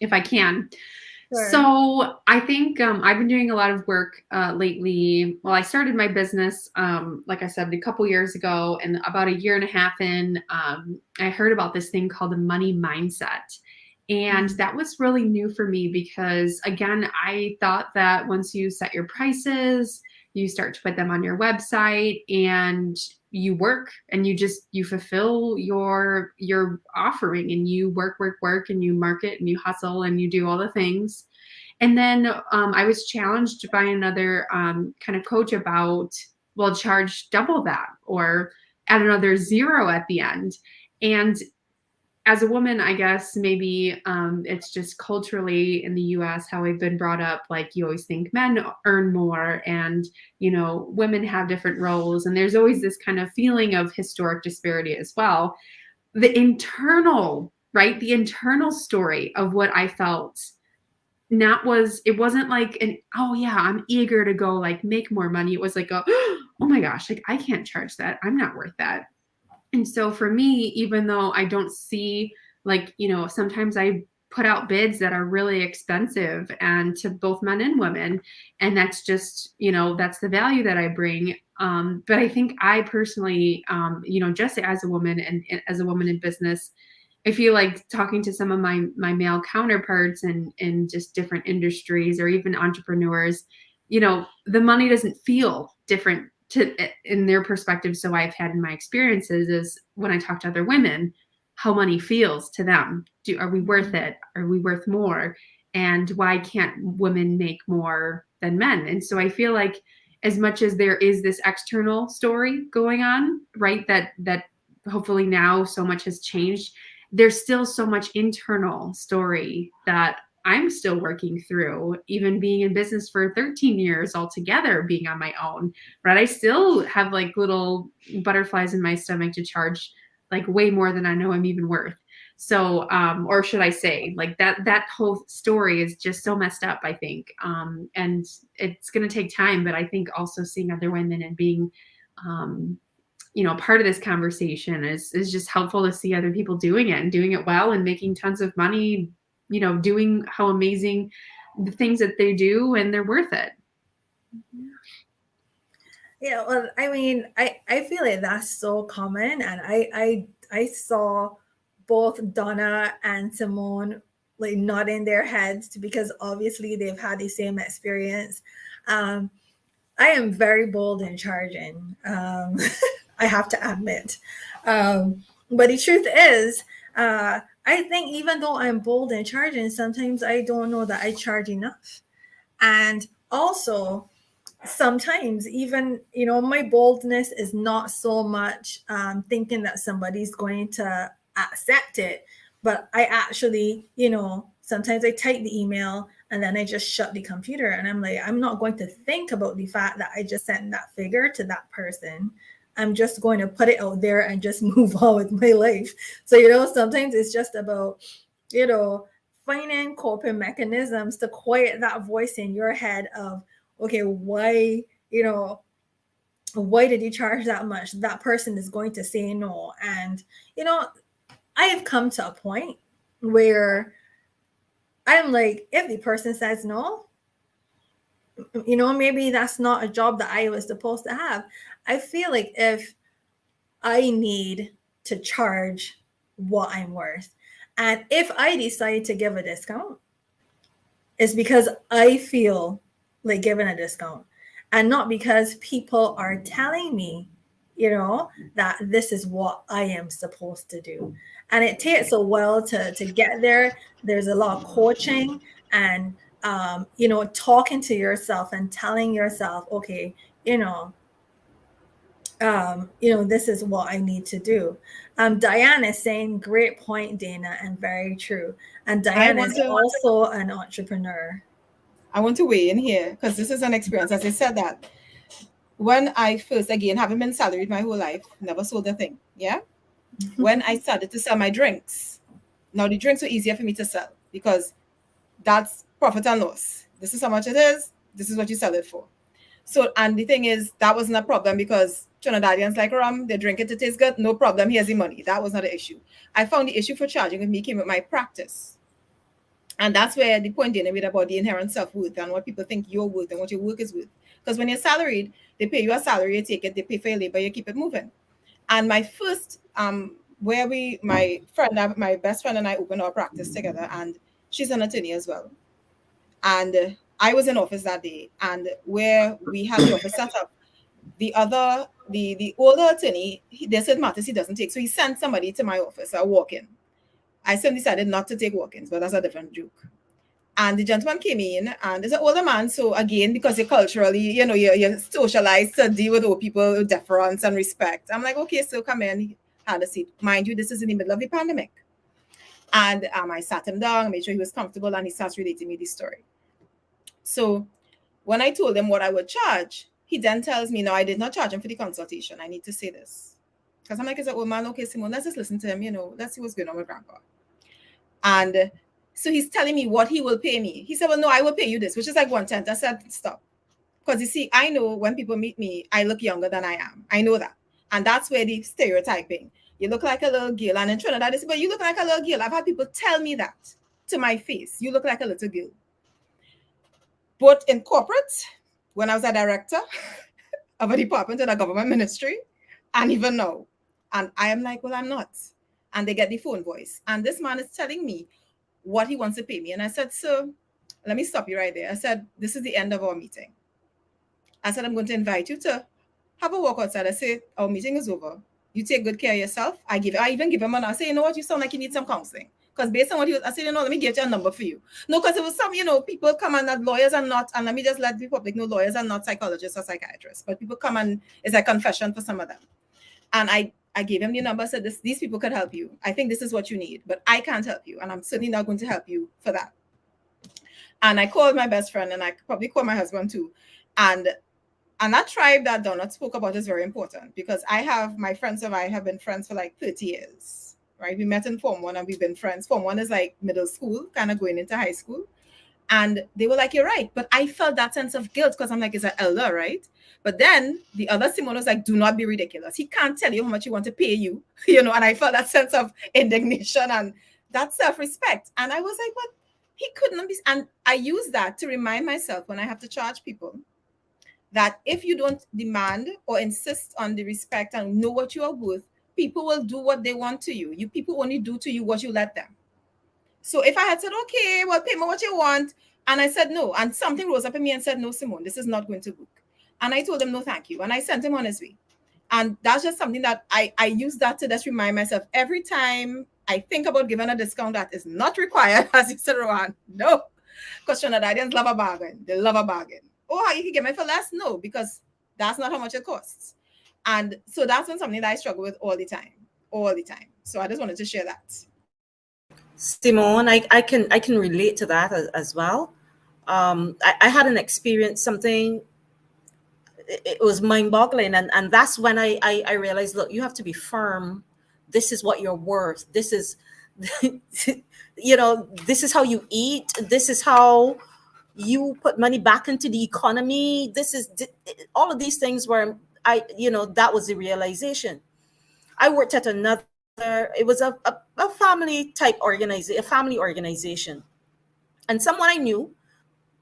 if I can. Sure. So I think I've been doing a lot of work lately. Well, I started my business, like I said, a couple years ago, and about a year and a half in, I heard about this thing called the money mindset. And that was really new for me because, again, I thought that once you set your prices, you start to put them on your website and you work and you fulfill your offering and you work and you market and you hustle and you do all the things. And then I was challenged by another kind of coach about, well, charge double that or add another zero at the end. And as a woman, I guess maybe it's just culturally in the US how I've been brought up, like you always think men earn more and, women have different roles. And there's always this kind of feeling of historic disparity as well. The internal story of what I felt it wasn't like oh yeah, I'm eager to go like make more money. It was like, oh my gosh, like I can't charge that. I'm not worth that. And so for me, even though I don't see sometimes I put out bids that are really expensive and to both men and women. And that's just, that's the value that I bring. But I think I personally, just as a woman and as a woman in business, I feel like talking to some of my male counterparts in just different industries or even entrepreneurs, the money doesn't feel different in their perspective. So I've had in my experiences is when I talk to other women, how money feels to them. Are we worth it? Are we worth more? And why can't women make more than men? And so I feel like as much as there is this external story going on, right, that hopefully now so much has changed, there's still so much internal story that I'm still working through, even being in business for 13 years altogether, being on my own, right? I still have like little butterflies in my stomach to charge like way more than I know I'm even worth. So, or should I say like that whole story is just so messed up, I think. And it's going to take time, but I think also seeing other women and being, part of this conversation is just helpful to see other people doing it and doing it well and making tons of money, doing how amazing the things that they do and they're worth it. Yeah, well, I mean, I feel like that's so common. And I saw both Donna and Simone like nodding their heads because obviously they've had the same experience. I am very bold in charging. I have to admit. But the truth is, I think even though I'm bold in charging, sometimes I don't know that I charge enough. And also, sometimes even, my boldness is not so much thinking that somebody's going to accept it. But I actually, sometimes I type the email and then I just shut the computer and I'm like, I'm not going to think about the fact that I just sent that figure to that person. I'm just going to put it out there and just move on with my life. So, sometimes it's just about, finding coping mechanisms to quiet that voice in your head of, okay, why did you charge that much? That person is going to say no. And, I have come to a point where I'm like, if the person says no, maybe that's not a job that I was supposed to have. I feel like if I need to charge what I'm worth, and if I decide to give a discount, it's because I feel like giving a discount, and not because people are telling me, that this is what I am supposed to do. And it takes a while to get there. There's a lot of coaching and talking to yourself and telling yourself, okay, this is what I need to do. Diane is saying, great point, Dana, and very true. And Diane is also an entrepreneur. I want to weigh in here because this is an experience. As I said that when I first, again, having been salaried my whole life, never sold a thing. Yeah. When I started to sell my drinks, now the drinks were easier for me to sell because that's profit and loss. This is how much it is. This is what you sell it for. So, and the thing is, that wasn't a problem because Trinidadians like rum, they drink it to taste good, no problem, here's the money. That was not an issue. I found the issue for charging with me came with my practice. And that's where the point in with about the inherent self-worth and what people think you're worth and what your work is worth. Because when you're salaried, they pay you a salary, you take it, they pay for your labor, you keep it moving. And my first, my best friend and I opened our practice together, and she's an attorney as well. And I was in office that day, and where we had the office set up, the older attorney, they said matters he doesn't take. So he sent somebody to my office, a walk-in. I simply decided not to take walk-ins, but that's a different joke. And the gentleman came in, and there's an older man. So again, because you're culturally, you're socialized to deal with old people with deference and respect. I'm like, okay, so come in, had a seat. Mind you, this is in the middle of the pandemic. And I sat him down, made sure he was comfortable, and he starts relating me the story. So when I told him what I would charge, he then tells me, no, I did not charge him for the consultation. I need to say this. Because I'm like, is an old man, okay, Simone, let's just listen to him, let's see what's going on with Grandpa. And so he's telling me what he will pay me. He said, well, no, I will pay you this, which is like 1/10. I said, stop. Because you see, I know when people meet me, I look younger than I am. I know that. And that's where the stereotyping. You look like a little girl. And in Trinidad, they say, but you look like a little girl. I've had people tell me that to my face. You look like a little girl. But in corporate, when I was a director of a department in a government ministry, and even now, and I am like, well, I'm not. And they get the phone voice. And this man is telling me what he wants to pay me. And I said, sir, let me stop you right there. I said, this is the end of our meeting. I said, I'm going to invite you to have a walk outside. I say, our meeting is over. You take good care of yourself. I even give him a, I say, you know what, you sound like you need some counseling. Because based on what he was, I said, let me get you a number for you. No, because it was some, people come and lawyers are not, and let me just let the public know, lawyers are not psychologists or psychiatrists, but people come and it's a confession for some of them. And I gave him the number, said these people could help you. I think this is what you need, but I can't help you. And I'm certainly not going to help you for that. And I called my best friend, and I probably called my husband too. And that tribe that Donna spoke about is very important because my friends and I have been friends for like 30 years, right? We met in Form 1 and we've been friends. Form 1 is like middle school, kind of going into high school. And they were like, you're right. But I felt that sense of guilt because I'm like, it's an elder, right? But then the other Simone was like, do not be ridiculous. He can't tell you how much he wants to pay you, and I felt that sense of indignation and that self-respect. And I was like, but he couldn't be. And I use that to remind myself when I have to charge people that if you don't demand or insist on the respect and know what you are worth, people will do what they want to you. You people only do to you what you let them. So if I had said, okay, well, pay me what you want, and I said no, and something rose up in me and said, no, Simone, this is not going to work. And I told him, no, thank you. And I sent him on his way. And that's just something that I use that to just remind myself every time I think about giving a discount that is not required, as you said, Rohan. No, because Trinidadians love a bargain. They love a bargain. Oh, you can get me for less? No, because that's not how much it costs. And so that's been something that I struggle with all the time. So I just wanted to share that. Simone, I can relate to that as well. I had an experience, something, it was mind-boggling, and that's when I realized, look, you have to be firm. This is what you're worth. This is this is how you eat. This is how you put money back into the economy. This is all of these things where that was the realization. I worked at another, it was a family type organization, a family organization, and someone I knew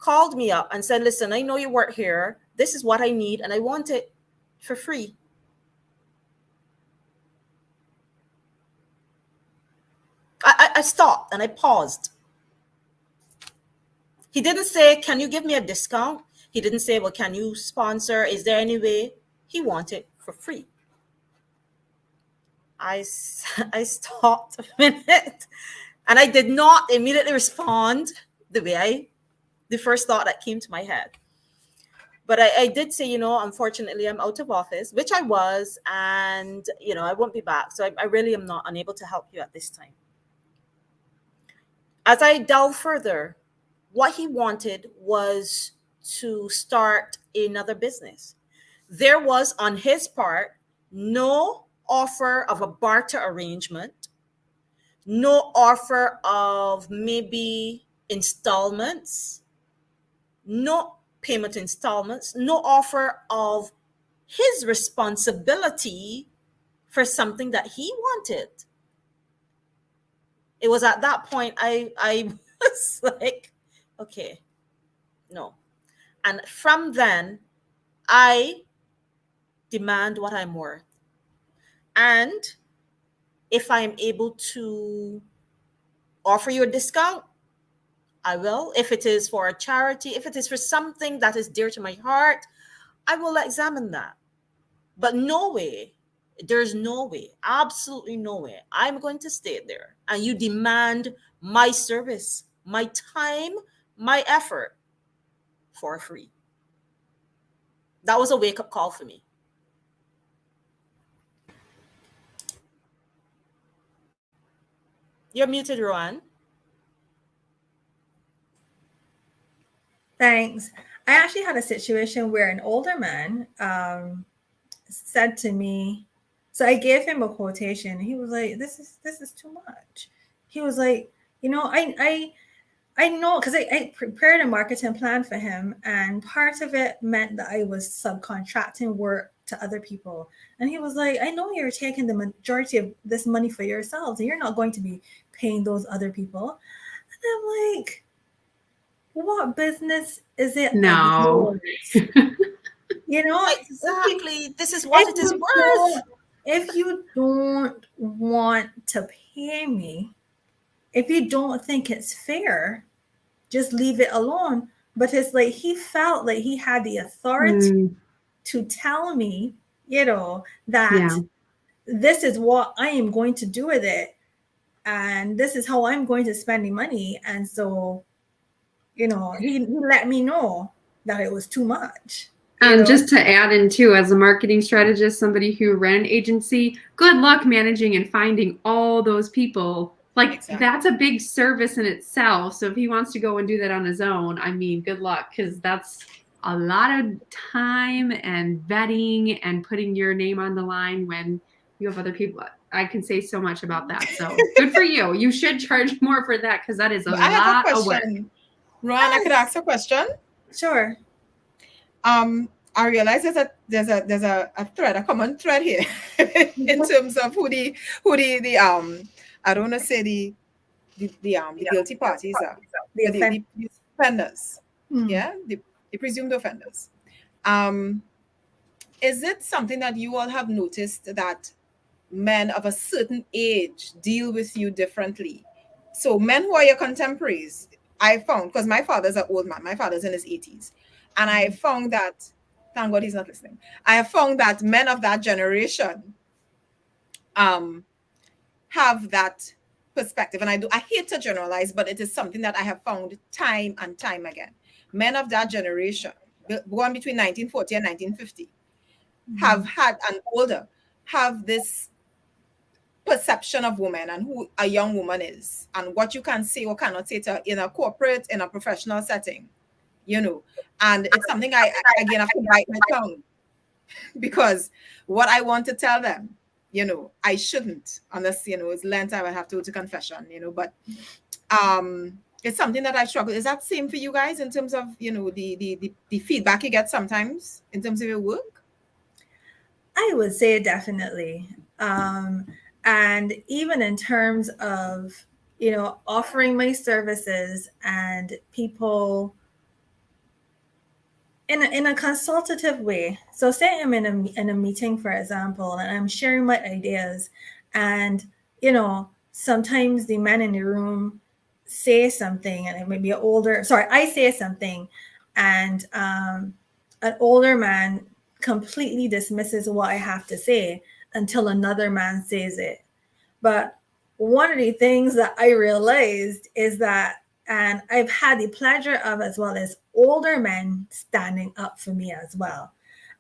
called me up and said, listen, I know you work here. This is what I need, and I want it for free. I stopped and I paused. He didn't say, can you give me a discount? He didn't say, well, can you sponsor? Is there any way? He wanted for free. I stopped a minute, and I did not immediately respond the first thought that came to my head. But I did say, unfortunately, I'm out of office, which I was, and, I won't be back. So I really am not unable to help you at this time. As I delve further, what he wanted was to start another business. There was, on his part, no offer of a barter arrangement, no offer of maybe installments, no payment installments, no offer of his responsibility for something that he wanted. It was at that point I was like, okay, no. And from then, I demand what I'm worth. And if I'm able to offer you a discount, I will. If it is for a charity, if it is for something that is dear to my heart, I will examine that. But no way, there's no way, absolutely no way I'm going to stay there and you demand my service, my time, my effort for free. That was a wake-up call for me. You're muted, Rowan. Thanks. I actually had a situation where an older man said to me, so I gave him a quotation. He was like, this is too much. He was like, I know, because I prepared a marketing plan for him, and part of it meant that I was subcontracting work to other people. And he was like, I know you're taking the majority of this money for yourselves, and you're not going to be paying those other people. And I'm like, what business is it? No. Exactly. This is what it is worth. If you don't want to pay me, if you don't think it's fair, just leave it alone. But it's like he felt like he had the authority to tell me, that this is what I am going to do with it. And this is how I'm going to spend the money. And so, he let me know that it was too much. And just to add in too, as a marketing strategist, somebody who ran an agency, good luck managing and finding all those people. Like exactly. That's a big service in itself. So if he wants to go and do that on his own, I mean, good luck, because that's a lot of time and vetting and putting your name on the line when you have other people. I can say so much about that. So good for you. You should charge more for that, because that is a lot of work. Ron, I could ask a question? Sure. I realize there's a thread, a common thread here in terms of who the I don't want to say the guilty parties are, the offenders. Yeah, the presumed offenders. Is it something that you all have noticed that men of a certain age deal with you differently? So men who are your contemporaries, I found, because my father's an old man, my father's in his 80s. And I found that, thank God he's not listening, I have found that men of that generation have that perspective. And I hate to generalize, but it is something that I have found time and time again. Men of that generation, born between 1940 and 1950, have had, and older, have this perception of women and who a young woman is, and what you can say or cannot say to in a corporate, in a professional setting. And it's something I again have to bite my tongue, because what I want to tell them, I shouldn't, unless, it's Lent, I would have to go to confession, but it's something that I struggle. Is that same for you guys in terms of, the feedback you get sometimes in terms of your work? I would say definitely. And even in terms of, offering my services and people in a consultative way. So say I'm in a meeting, for example, and I'm sharing my ideas, and sometimes the men in the room say something, and it may be I say something, and an older man completely dismisses what I have to say until another man says it. But one of the things that I realized is that, and I've had the pleasure of as well as older men standing up for me as well.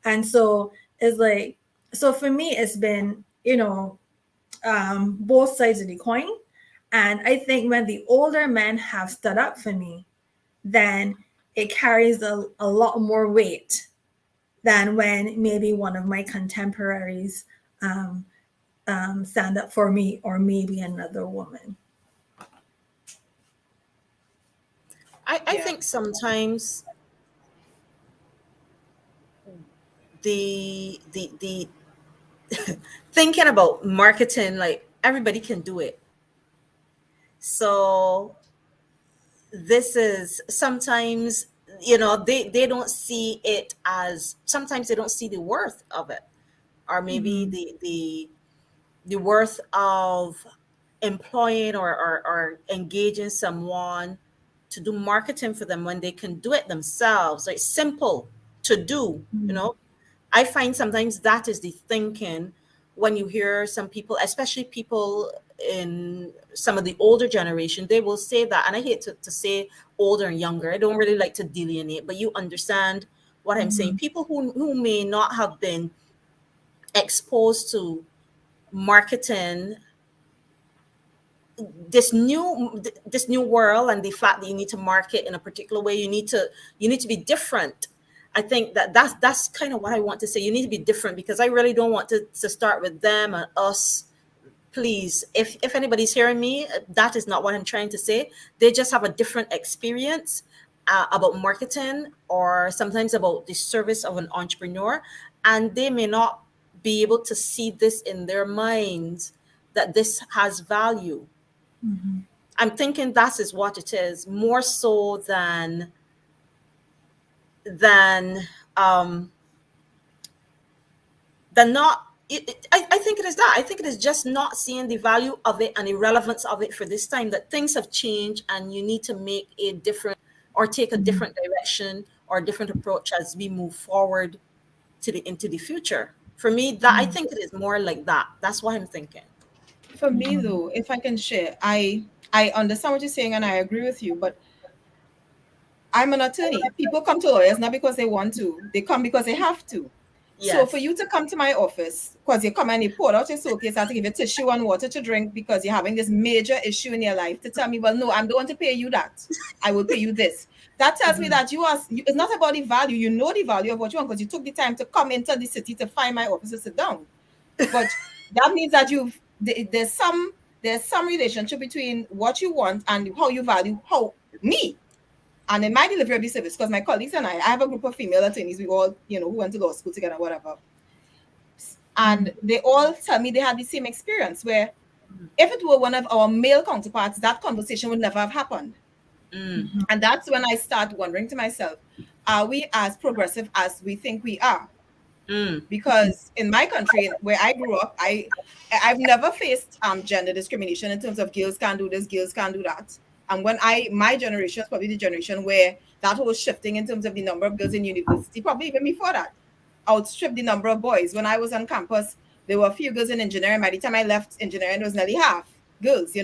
And so it's like, so for me, it's been, both sides of the coin. And I think when the older men have stood up for me, then it carries a lot more weight than when maybe one of my contemporaries stand up for me, or maybe another woman. I think sometimes the thinking about marketing, like everybody can do it. So this is sometimes, they don't see it as, sometimes they don't see the worth of it, or maybe the worth of employing or engaging someone to do marketing for them when they can do it themselves. Like simple to do, I find sometimes that is the thinking when you hear some people, especially people in some of the older generation, they will say that. And I hate to say older and younger. I don't really like to delineate, but you understand what I'm saying. People who may not have been exposed to marketing, this new world, and the fact that you need to market in a particular way, you need to be different. I think that's kind of what I want to say. You need to be different, because I really don't want to start with them and us. Please, if anybody's hearing me, that is not what I'm trying to say. They just have a different experience about marketing, or sometimes about the service of an entrepreneur, and they may not be able to see this in their minds, that this has value. I'm thinking that is what it is, more so than um not. I think it is that. I think it is just not seeing the value of it and the relevance of it for this time, that things have changed and you need to make a different, or take a different direction or a different approach as we move forward into the future. For me, that I think it is more like that. That's what I'm thinking. For me, though, if I can share, I understand what you're saying and I agree with you, but I'm an attorney. People come to lawyers not because they want to; they come because they have to. So for Yes. you to come to my office because you come and you pour out your suitcase, I have to give you tissue and water to drink because you're having this major issue in your life, to tell me, well, no, I don't want to pay you that. I will pay you this. That tells me that it's not about the value. You know the value of what you want because you took the time to come into the city to find my office to sit down. But that means that there's some relationship between what you want and how you value me. And in my delivery of the service, because my colleagues and I have a group of female attorneys, we all, who went to law school together, whatever. And they all tell me they had the same experience, where if it were one of our male counterparts, that conversation would never have happened. And that's when I start wondering to myself, are we as progressive as we think we are? Because in my country, where I grew up, I've never faced gender discrimination in terms of girls can't do this, girls can't do that. And when my generation is probably the generation where that whole shifting in terms of the number of girls in university, probably even before that, outstripped the number of boys. When I was on campus, there were a few girls in engineering. By the time I left engineering, it was nearly half girls,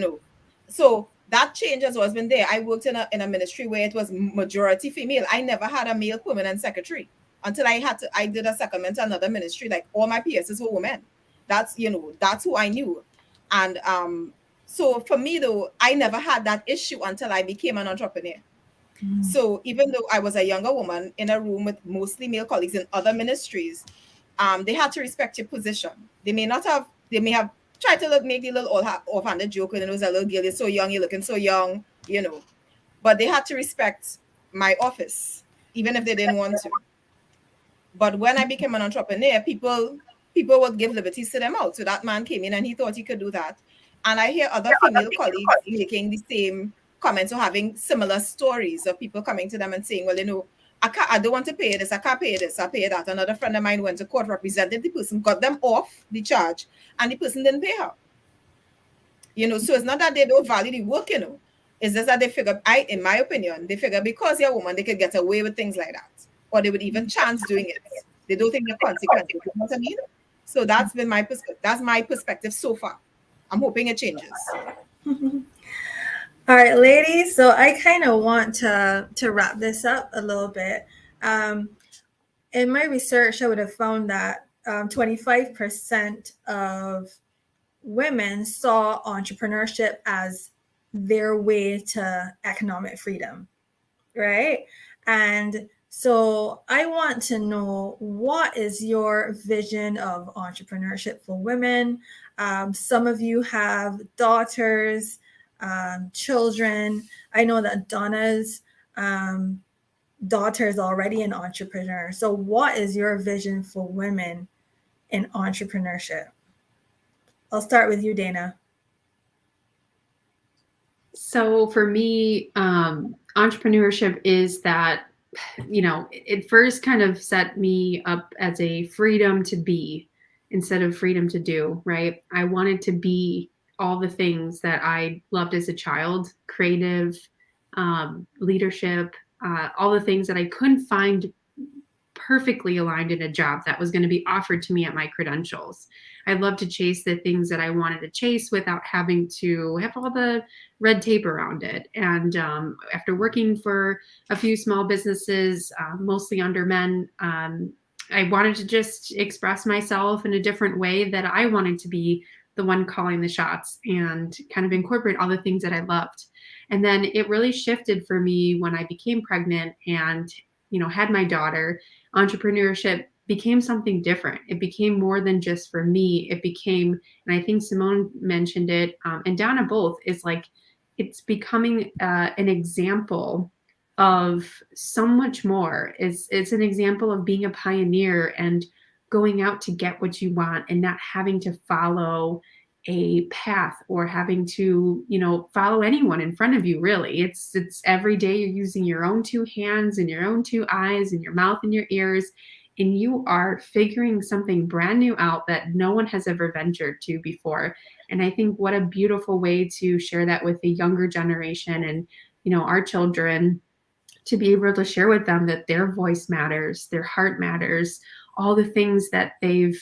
So that change has always been there. I worked in a ministry where it was majority female. I never had a male permanent secretary until I did a secondment to another ministry. Like all my PSs were women. That's who I knew. And so for me though, I never had that issue until I became an entrepreneur. So even though I was a younger woman in a room with mostly male colleagues in other ministries, they had to respect your position. They may have tried to make a little offhanded joke when it was a little girl, you're so young, you're looking so young, but they had to respect my office, even if they didn't want to. But when I became an entrepreneur, people would give liberties to them out. So that man came in and he thought he could do that. And I hear other female colleagues making the same comments or having similar stories of people coming to them and saying, well, I don't want to pay this, I can't pay this, I pay that. Another friend of mine went to court, represented the person, got them off the charge, and the person didn't pay her. So it's not that they don't value the work, It's just that they figure, in my opinion, they figure because you're a woman, they could get away with things like that. Or they would even chance doing it. They don't think the consequences. You know what I mean? So that's been my perspective. That's my perspective so far. I'm hoping it changes. All right, ladies. So I kind of want to wrap this up a little bit. In my research, I would have found that 25% of women saw entrepreneurship as their way to economic freedom, right? And so I want to know, what is your vision of entrepreneurship for women? Some of you have daughters, children. I know that Donna's daughter is already an entrepreneur. So what is your vision for women in entrepreneurship? I'll start with you, Dana. So for me, entrepreneurship is that, it first kind of set me up as a freedom to be instead of freedom to do, right? I wanted to be all the things that I loved as a child: creative, leadership, all the things that I couldn't find perfectly aligned in a job that was going to be offered to me at my credentials. I love to chase the things that I wanted to chase without having to have all the red tape around it. And after working for a few small businesses, mostly under men, I wanted to just express myself in a different way, that I wanted to be the one calling the shots and kind of incorporate all the things that I loved. And then it really shifted for me when I became pregnant and, had my daughter. Entrepreneurship became something different. It became more than just for me. It became, and I think Simone mentioned it, and Donna both, is like, it's becoming an example of so much more. It's an example of being a pioneer and going out to get what you want and not having to follow a path or having to, follow anyone in front of you, really. It's every day you're using your own two hands and your own two eyes and your mouth and your ears, and you are figuring something brand new out that no one has ever ventured to before. And I think what a beautiful way to share that with the younger generation and, our children, to be able to share with them that their voice matters, their heart matters, all the things that they've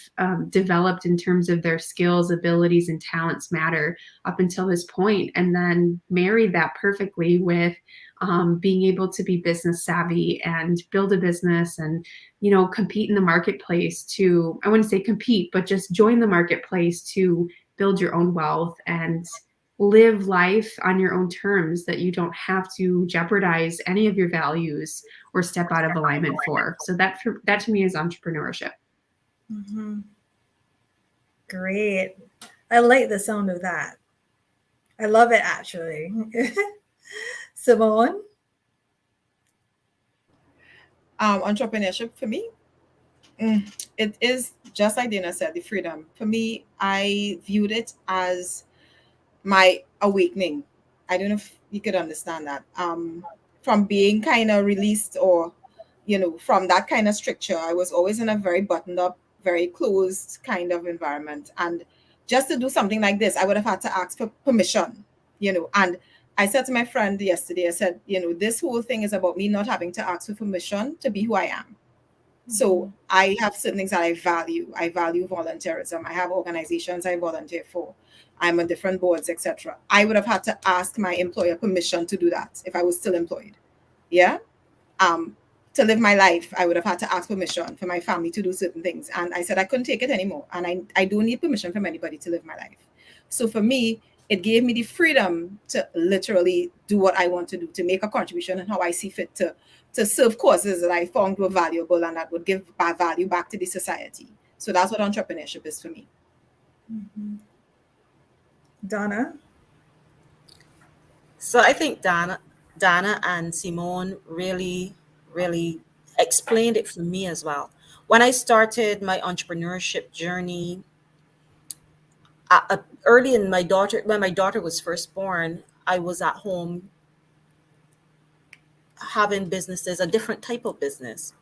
developed in terms of their skills, abilities, and talents matter up until this point. And then marry that perfectly with being able to be business savvy and build a business and, compete in the marketplace to, I wouldn't say compete, but just join the marketplace to build your own wealth and live life on your own terms, that you don't have to jeopardize any of your values or step out of alignment for. So that to me is entrepreneurship. Mm-hmm. Great. I like the sound of that. I love it, actually. Simone? Entrepreneurship for me, it is just like Dana said, the freedom. For me, I viewed it as my awakening. I don't know if you could understand that. From being kind of released or, from that kind of structure, I was always in a very buttoned up, very closed kind of environment. And just to do something like this, I would have had to ask for permission, and I said to my friend yesterday, I said, this whole thing is about me not having to ask for permission to be who I am. So I have certain things that I value. I value volunteerism. I have organizations I volunteer for. I'm on different boards, etc. I would have had to ask my employer permission to do that if I was still employed. Yeah. To live my life, I would have had to ask permission for my family to do certain things. And I said I couldn't take it anymore. And I don't need permission from anybody to live my life. So for me, it gave me the freedom to literally do what I want to do, to make a contribution and how I see fit to serve causes that I found were valuable and that would give value back to the society. So that's what entrepreneurship is for me. Mm-hmm. Donna? So I think Donna and Simone really, really explained it for me as well. When I started my entrepreneurship journey, early in when my daughter was first born, I was at home having businesses, a different type of business.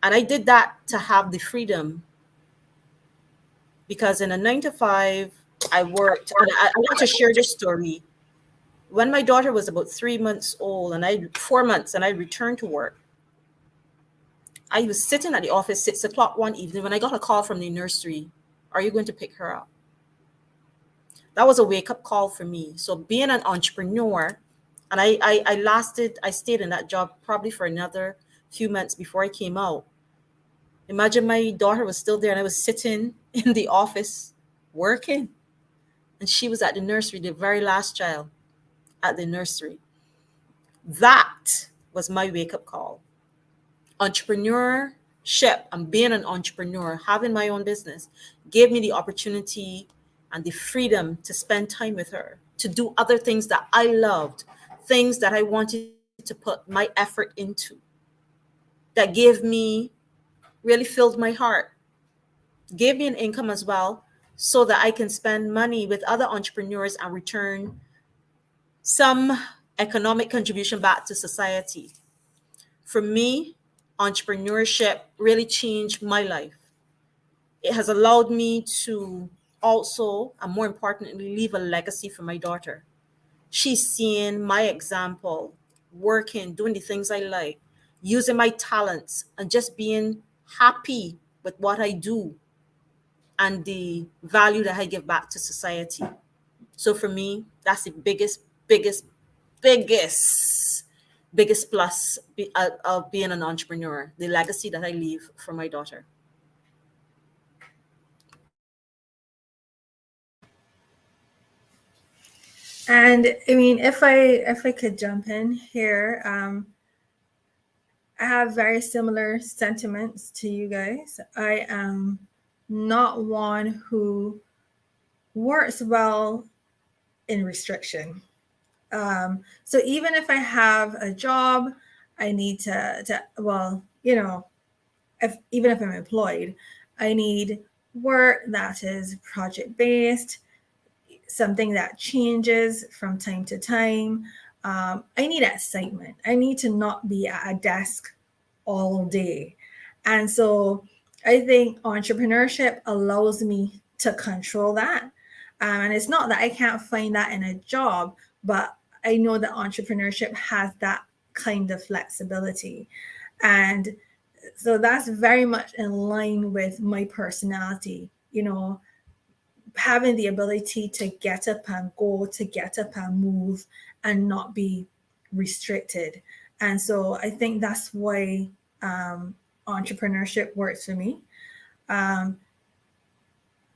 And I did that to have the freedom, because in a 9 to 5, I worked. And I want to share this story. When my daughter was about 3 months old, and 4 months, and I returned to work, I was sitting at the office 6 o'clock one evening when I got a call from the nursery. Are you going to pick her up? That was a wake up call for me. So being an entrepreneur, and I stayed in that job probably for another few months before I came out. Imagine my daughter was still there and I was sitting in the office working, and she was at the nursery, the very last child at the nursery. That was my wake up call. Entrepreneurship and being an entrepreneur, having my own business, gave me the opportunity and the freedom to spend time with her, to do other things that I loved, things that I wanted to put my effort into, that really filled my heart, gave me an income as well, so that I can spend money with other entrepreneurs and return some economic contribution back to society. For me, entrepreneurship really changed my life. It has allowed me to also, and more importantly, leave a legacy for my daughter. She's seeing my example, working, doing the things I like, using my talents, and just being happy with what I do and the value that I give back to society. So for me, that's the biggest, biggest plus of being an entrepreneur, the legacy that I leave for my daughter. And I mean, if I could jump in here, I have very similar sentiments to you guys. I am not one who works well in restriction. So even if I have a job, I need to well, even if I'm employed, I need work that is project based, something that changes from time to time. I need excitement. I need to not be at a desk all day. And so I think entrepreneurship allows me to control that. And it's not that I can't find that in a job, but I know that entrepreneurship has that kind of flexibility. And so that's very much in line with my personality, having the ability to get up and go, to get up and move and not be restricted. And so I think that's why entrepreneurship works for me.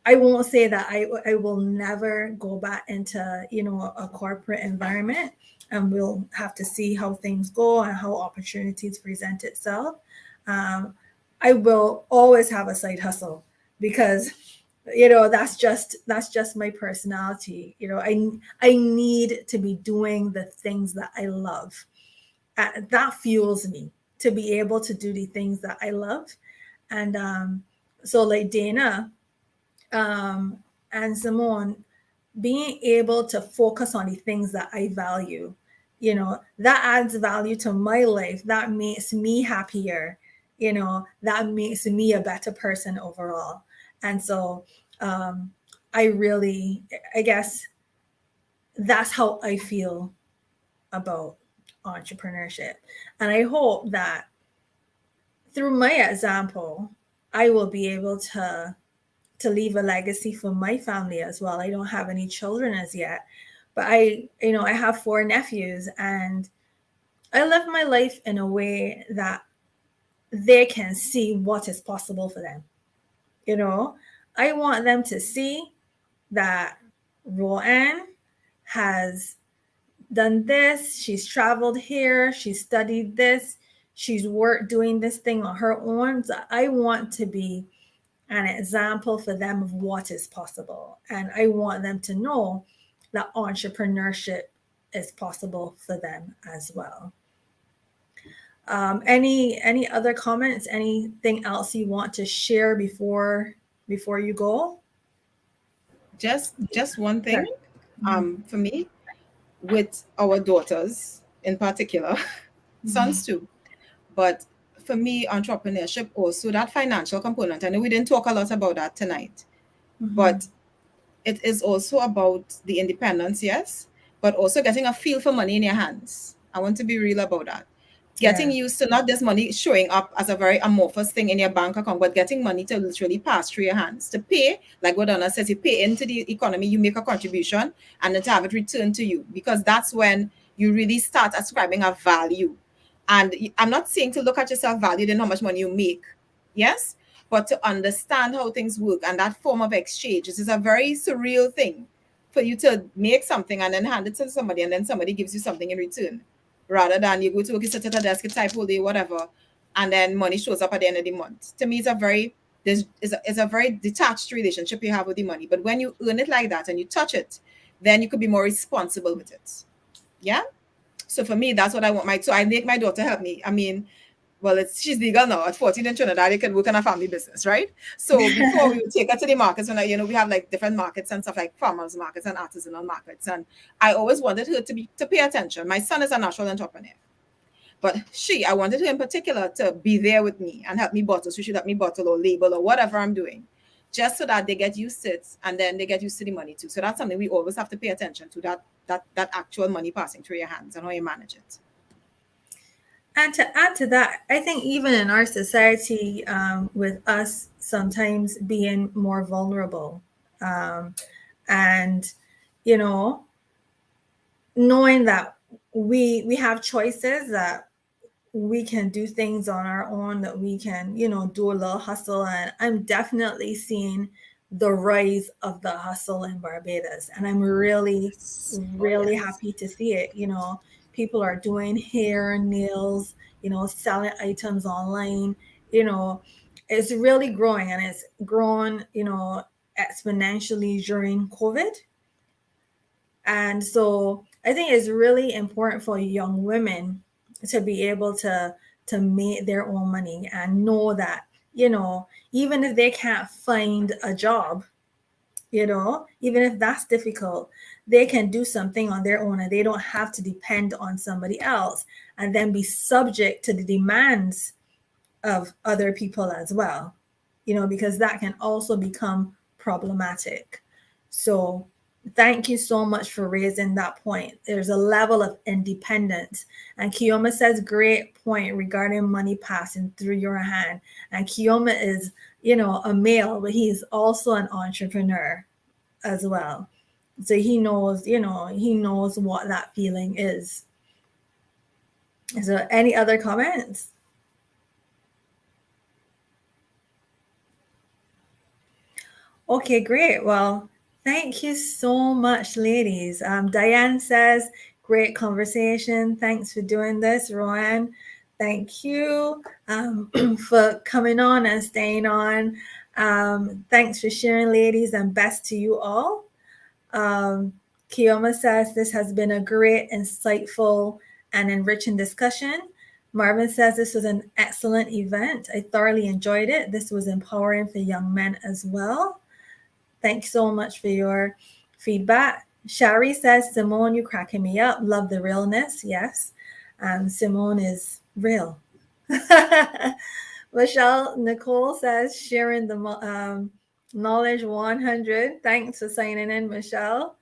I won't say that I will never go back into, a corporate environment, and we'll have to see how things go and how opportunities present itself. I will always have a side hustle because that's just my personality. I need to be doing the things that I love. That fuels me to be able to do the things that I love. And so like Dana and Simone, being able to focus on the things that I value, that adds value to my life. That makes me happier. That makes me a better person overall. And so I guess that's how I feel about entrepreneurship. And I hope that through my example, I will be able to leave a legacy for my family as well. I don't have any children as yet, but I have 4 nephews, and I live my life in a way that they can see what is possible for them. I want them to see that Roanne has done this, she's traveled here, she's studied this, she's worked doing this thing on her own. So I want to be an example for them of what is possible. And I want them to know that entrepreneurship is possible for them as well. Any other comments? Anything else you want to share before you go? Just one thing, for me, with our daughters in particular, sons too. But for me, entrepreneurship also, that financial component, I know we didn't talk a lot about that tonight, but it is also about the independence, yes, but also getting a feel for money in your hands. I want to be real about that. Getting used to not just money showing up as a very amorphous thing in your bank account, but getting money to literally pass through your hands, to pay, like what Donna says, you pay into the economy, you make a contribution, and then to have it returned to you, because that's when you really start ascribing a value. And I'm not saying to look at yourself valued in how much money you make, yes, but to understand how things work, and that form of exchange. This is a very surreal thing for you to make something and then hand it to somebody, and then somebody gives you something in return, rather than you go to work, you sit at a desk, you type all day, whatever, and then money shows up at the end of the month. To me, it's a very it's a very detached relationship you have with the money. But when you earn it like that and you touch it, then you could be more responsible with it. Yeah. So for me, that's what I want so I make my daughter help me. I mean, well, she's legal now. At 14 in Trinidad, you can work in a family business, right? So before we would take her to the markets, when we have like different markets and stuff, like farmers markets and artisanal markets, and I always wanted her to pay attention. My son is a natural entrepreneur, but I wanted her in particular to be there with me and help me bottle. So she help me bottle or label or whatever I'm doing, just so that they get used to it, and then they get used to the money too. So that's something we always have to pay attention to, that actual money passing through your hands and how you manage it. And to add to that, I think even in our society, with us sometimes being more vulnerable, and knowing that we have choices, that we can do things on our own, that we can do a little hustle. And I'm definitely seeing the rise of the hustle in Barbados, and I'm really happy to see it. People are doing hair, nails, selling items online. It's really growing, and it's grown, exponentially during COVID. And so I think it's really important for young women to be able to make their own money and know that, even if they can't find a job, even if that's difficult, they can do something on their own, and they don't have to depend on somebody else and then be subject to the demands of other people as well, because that can also become problematic. So thank you so much for raising that point. There's a level of independence. And Kioma says, great point regarding money passing through your hand. And Kioma is, a male, but he's also an entrepreneur as well. So he knows, he knows what that feeling is. So any other comments? Okay, great. Well, thank you so much, ladies. Diane says, great conversation. Thanks for doing this, Rowan. Thank you for coming on and staying on. Thanks for sharing, ladies, and best to you all. Kioma says, this has been a great, insightful, and enriching discussion. Marvin says, this was an excellent event. I thoroughly enjoyed it. This was empowering for young men as well. Thanks so much for your feedback. Shari says, Simone, you cracking me up. Love the realness. Yes. Simone is real. Michelle Nicole says, sharing the knowledge 100. Thanks for signing in, Michelle.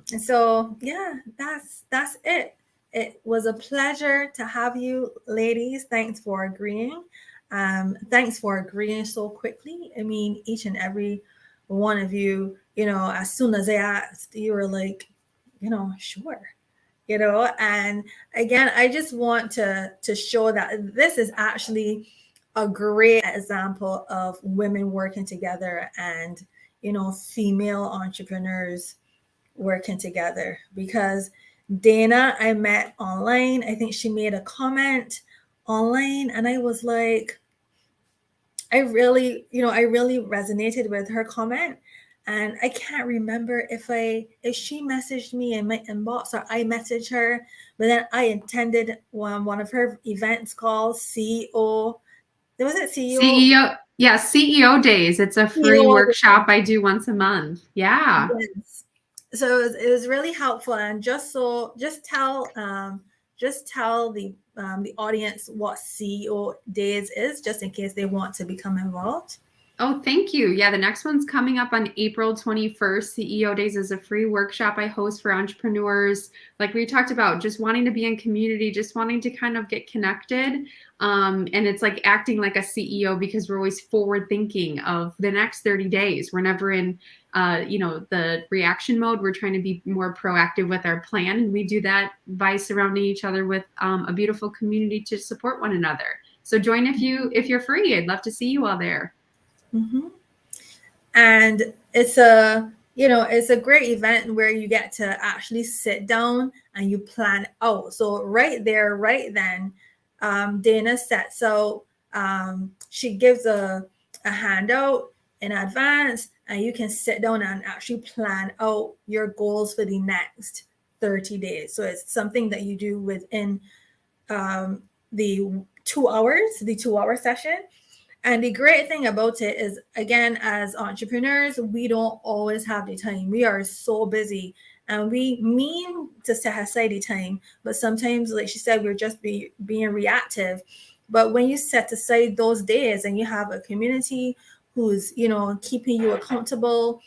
So yeah, that's it. It was a pleasure to have you, ladies. Thanks for agreeing. Thanks for agreeing so quickly. I mean, each and every one of you, as soon as I asked, you were like, sure, and again, I just want to show that this is actually a great example of women working together and, female entrepreneurs working together. Because Dana, I met online. I think she made a comment online, and I was like, I really resonated with her comment. And I can't remember if she messaged me in my inbox or I messaged her, but then I attended one of her events called CEO. Was it CEO? CEO, yeah, CEO Days. It's a free workshop I do once a month. Yeah. Yes. so it was really helpful. And just tell the audience what CEO Days is, just in case they want to become involved. Oh, thank you. Yeah, the next one's coming up on April 21st. CEO Days is a free workshop I host for entrepreneurs. Like we talked about, just wanting to be in community, just wanting to kind of get connected. And it's like acting like a CEO, because we're always forward thinking of the next 30 days. We're never in, the reaction mode. We're trying to be more proactive with our plan. And we do that by surrounding each other with a beautiful community to support one another. So join if you're free. I'd love to see you all there. Mm-hmm. And it's a great event where you get to actually sit down and you plan out. So right there, right then, Dana sets out, she gives a handout in advance, and you can sit down and actually plan out your goals for the next 30 days. So it's something that you do within the 2 hour session. And the great thing about it is, again, as entrepreneurs, we don't always have the time. We are so busy, and we mean to set aside the time, but sometimes, like she said, we're just being reactive. But when you set aside those days and you have a community who's, keeping you accountable,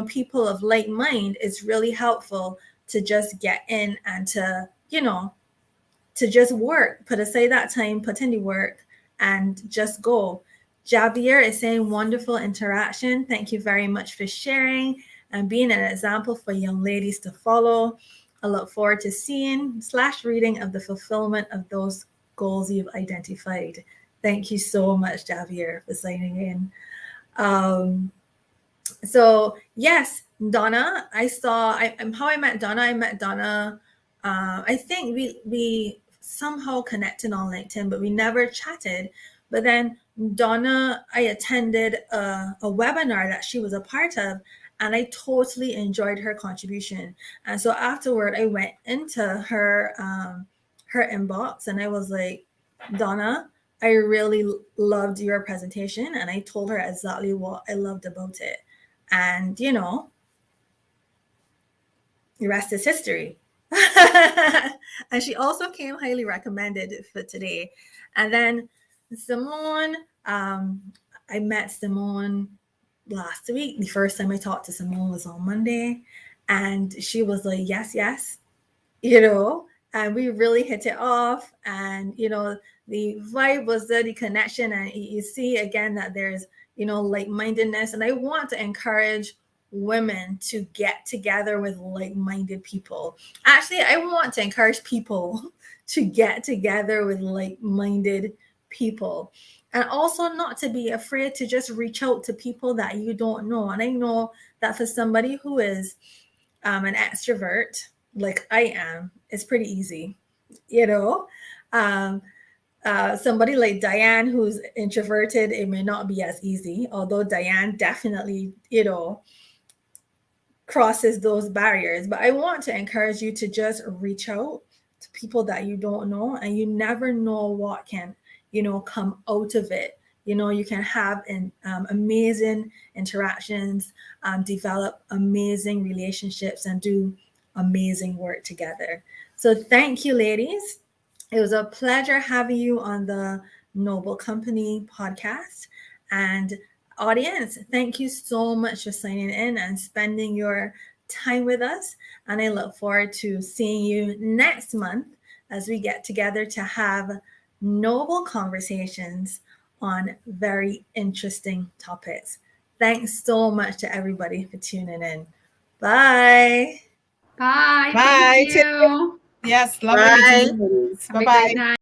people of like mind, it's really helpful to just get in and to just work, put aside that time, put in the work, and just go. Javier is saying, wonderful interaction. Thank you very much for sharing and being an example for young ladies to follow. I look forward to seeing / reading of the fulfillment of those goals you've identified. Thank you so much, Javier, for signing in. So yes, Donna, how I met Donna. I think we somehow connected on LinkedIn, but we never chatted. But then Donna, I attended a webinar that she was a part of, and I totally enjoyed her contribution. And so afterward, I went into her inbox, and I was like, Donna, I really loved your presentation. And I told her exactly what I loved about it. And, the rest is history. And she also came highly recommended for today. And then Simone, I met Simone last week. The first time I talked to Simone was on Monday. And she was like, yes, and we really hit it off. And, the vibe was there, the connection. And you see again that there's, like-mindedness. And I want to encourage women to get together with like-minded people. Actually, I want to encourage people to get together with like-minded people, and also not to be afraid to just reach out to people that you don't know. And I know that for somebody who is an extrovert like I am, it's pretty easy, somebody like Diane, who's introverted, it may not be as easy, although Diane definitely, crosses those barriers. But I want to encourage you to just reach out to people that you don't know, and you never know what can, come out of it. You can have amazing interactions, develop amazing relationships, and do amazing work together. So thank you, ladies. It was a pleasure having you on the Noble Company podcast. And audience, thank you so much for signing in and spending your time with us. And I look forward to seeing you next month as we get together to have noble conversations on very interesting topics. Thanks so much to everybody for tuning in. Bye. Bye. Bye. Thank you. Yes, lovely Bye. meeting you. Have a Bye-bye. great night.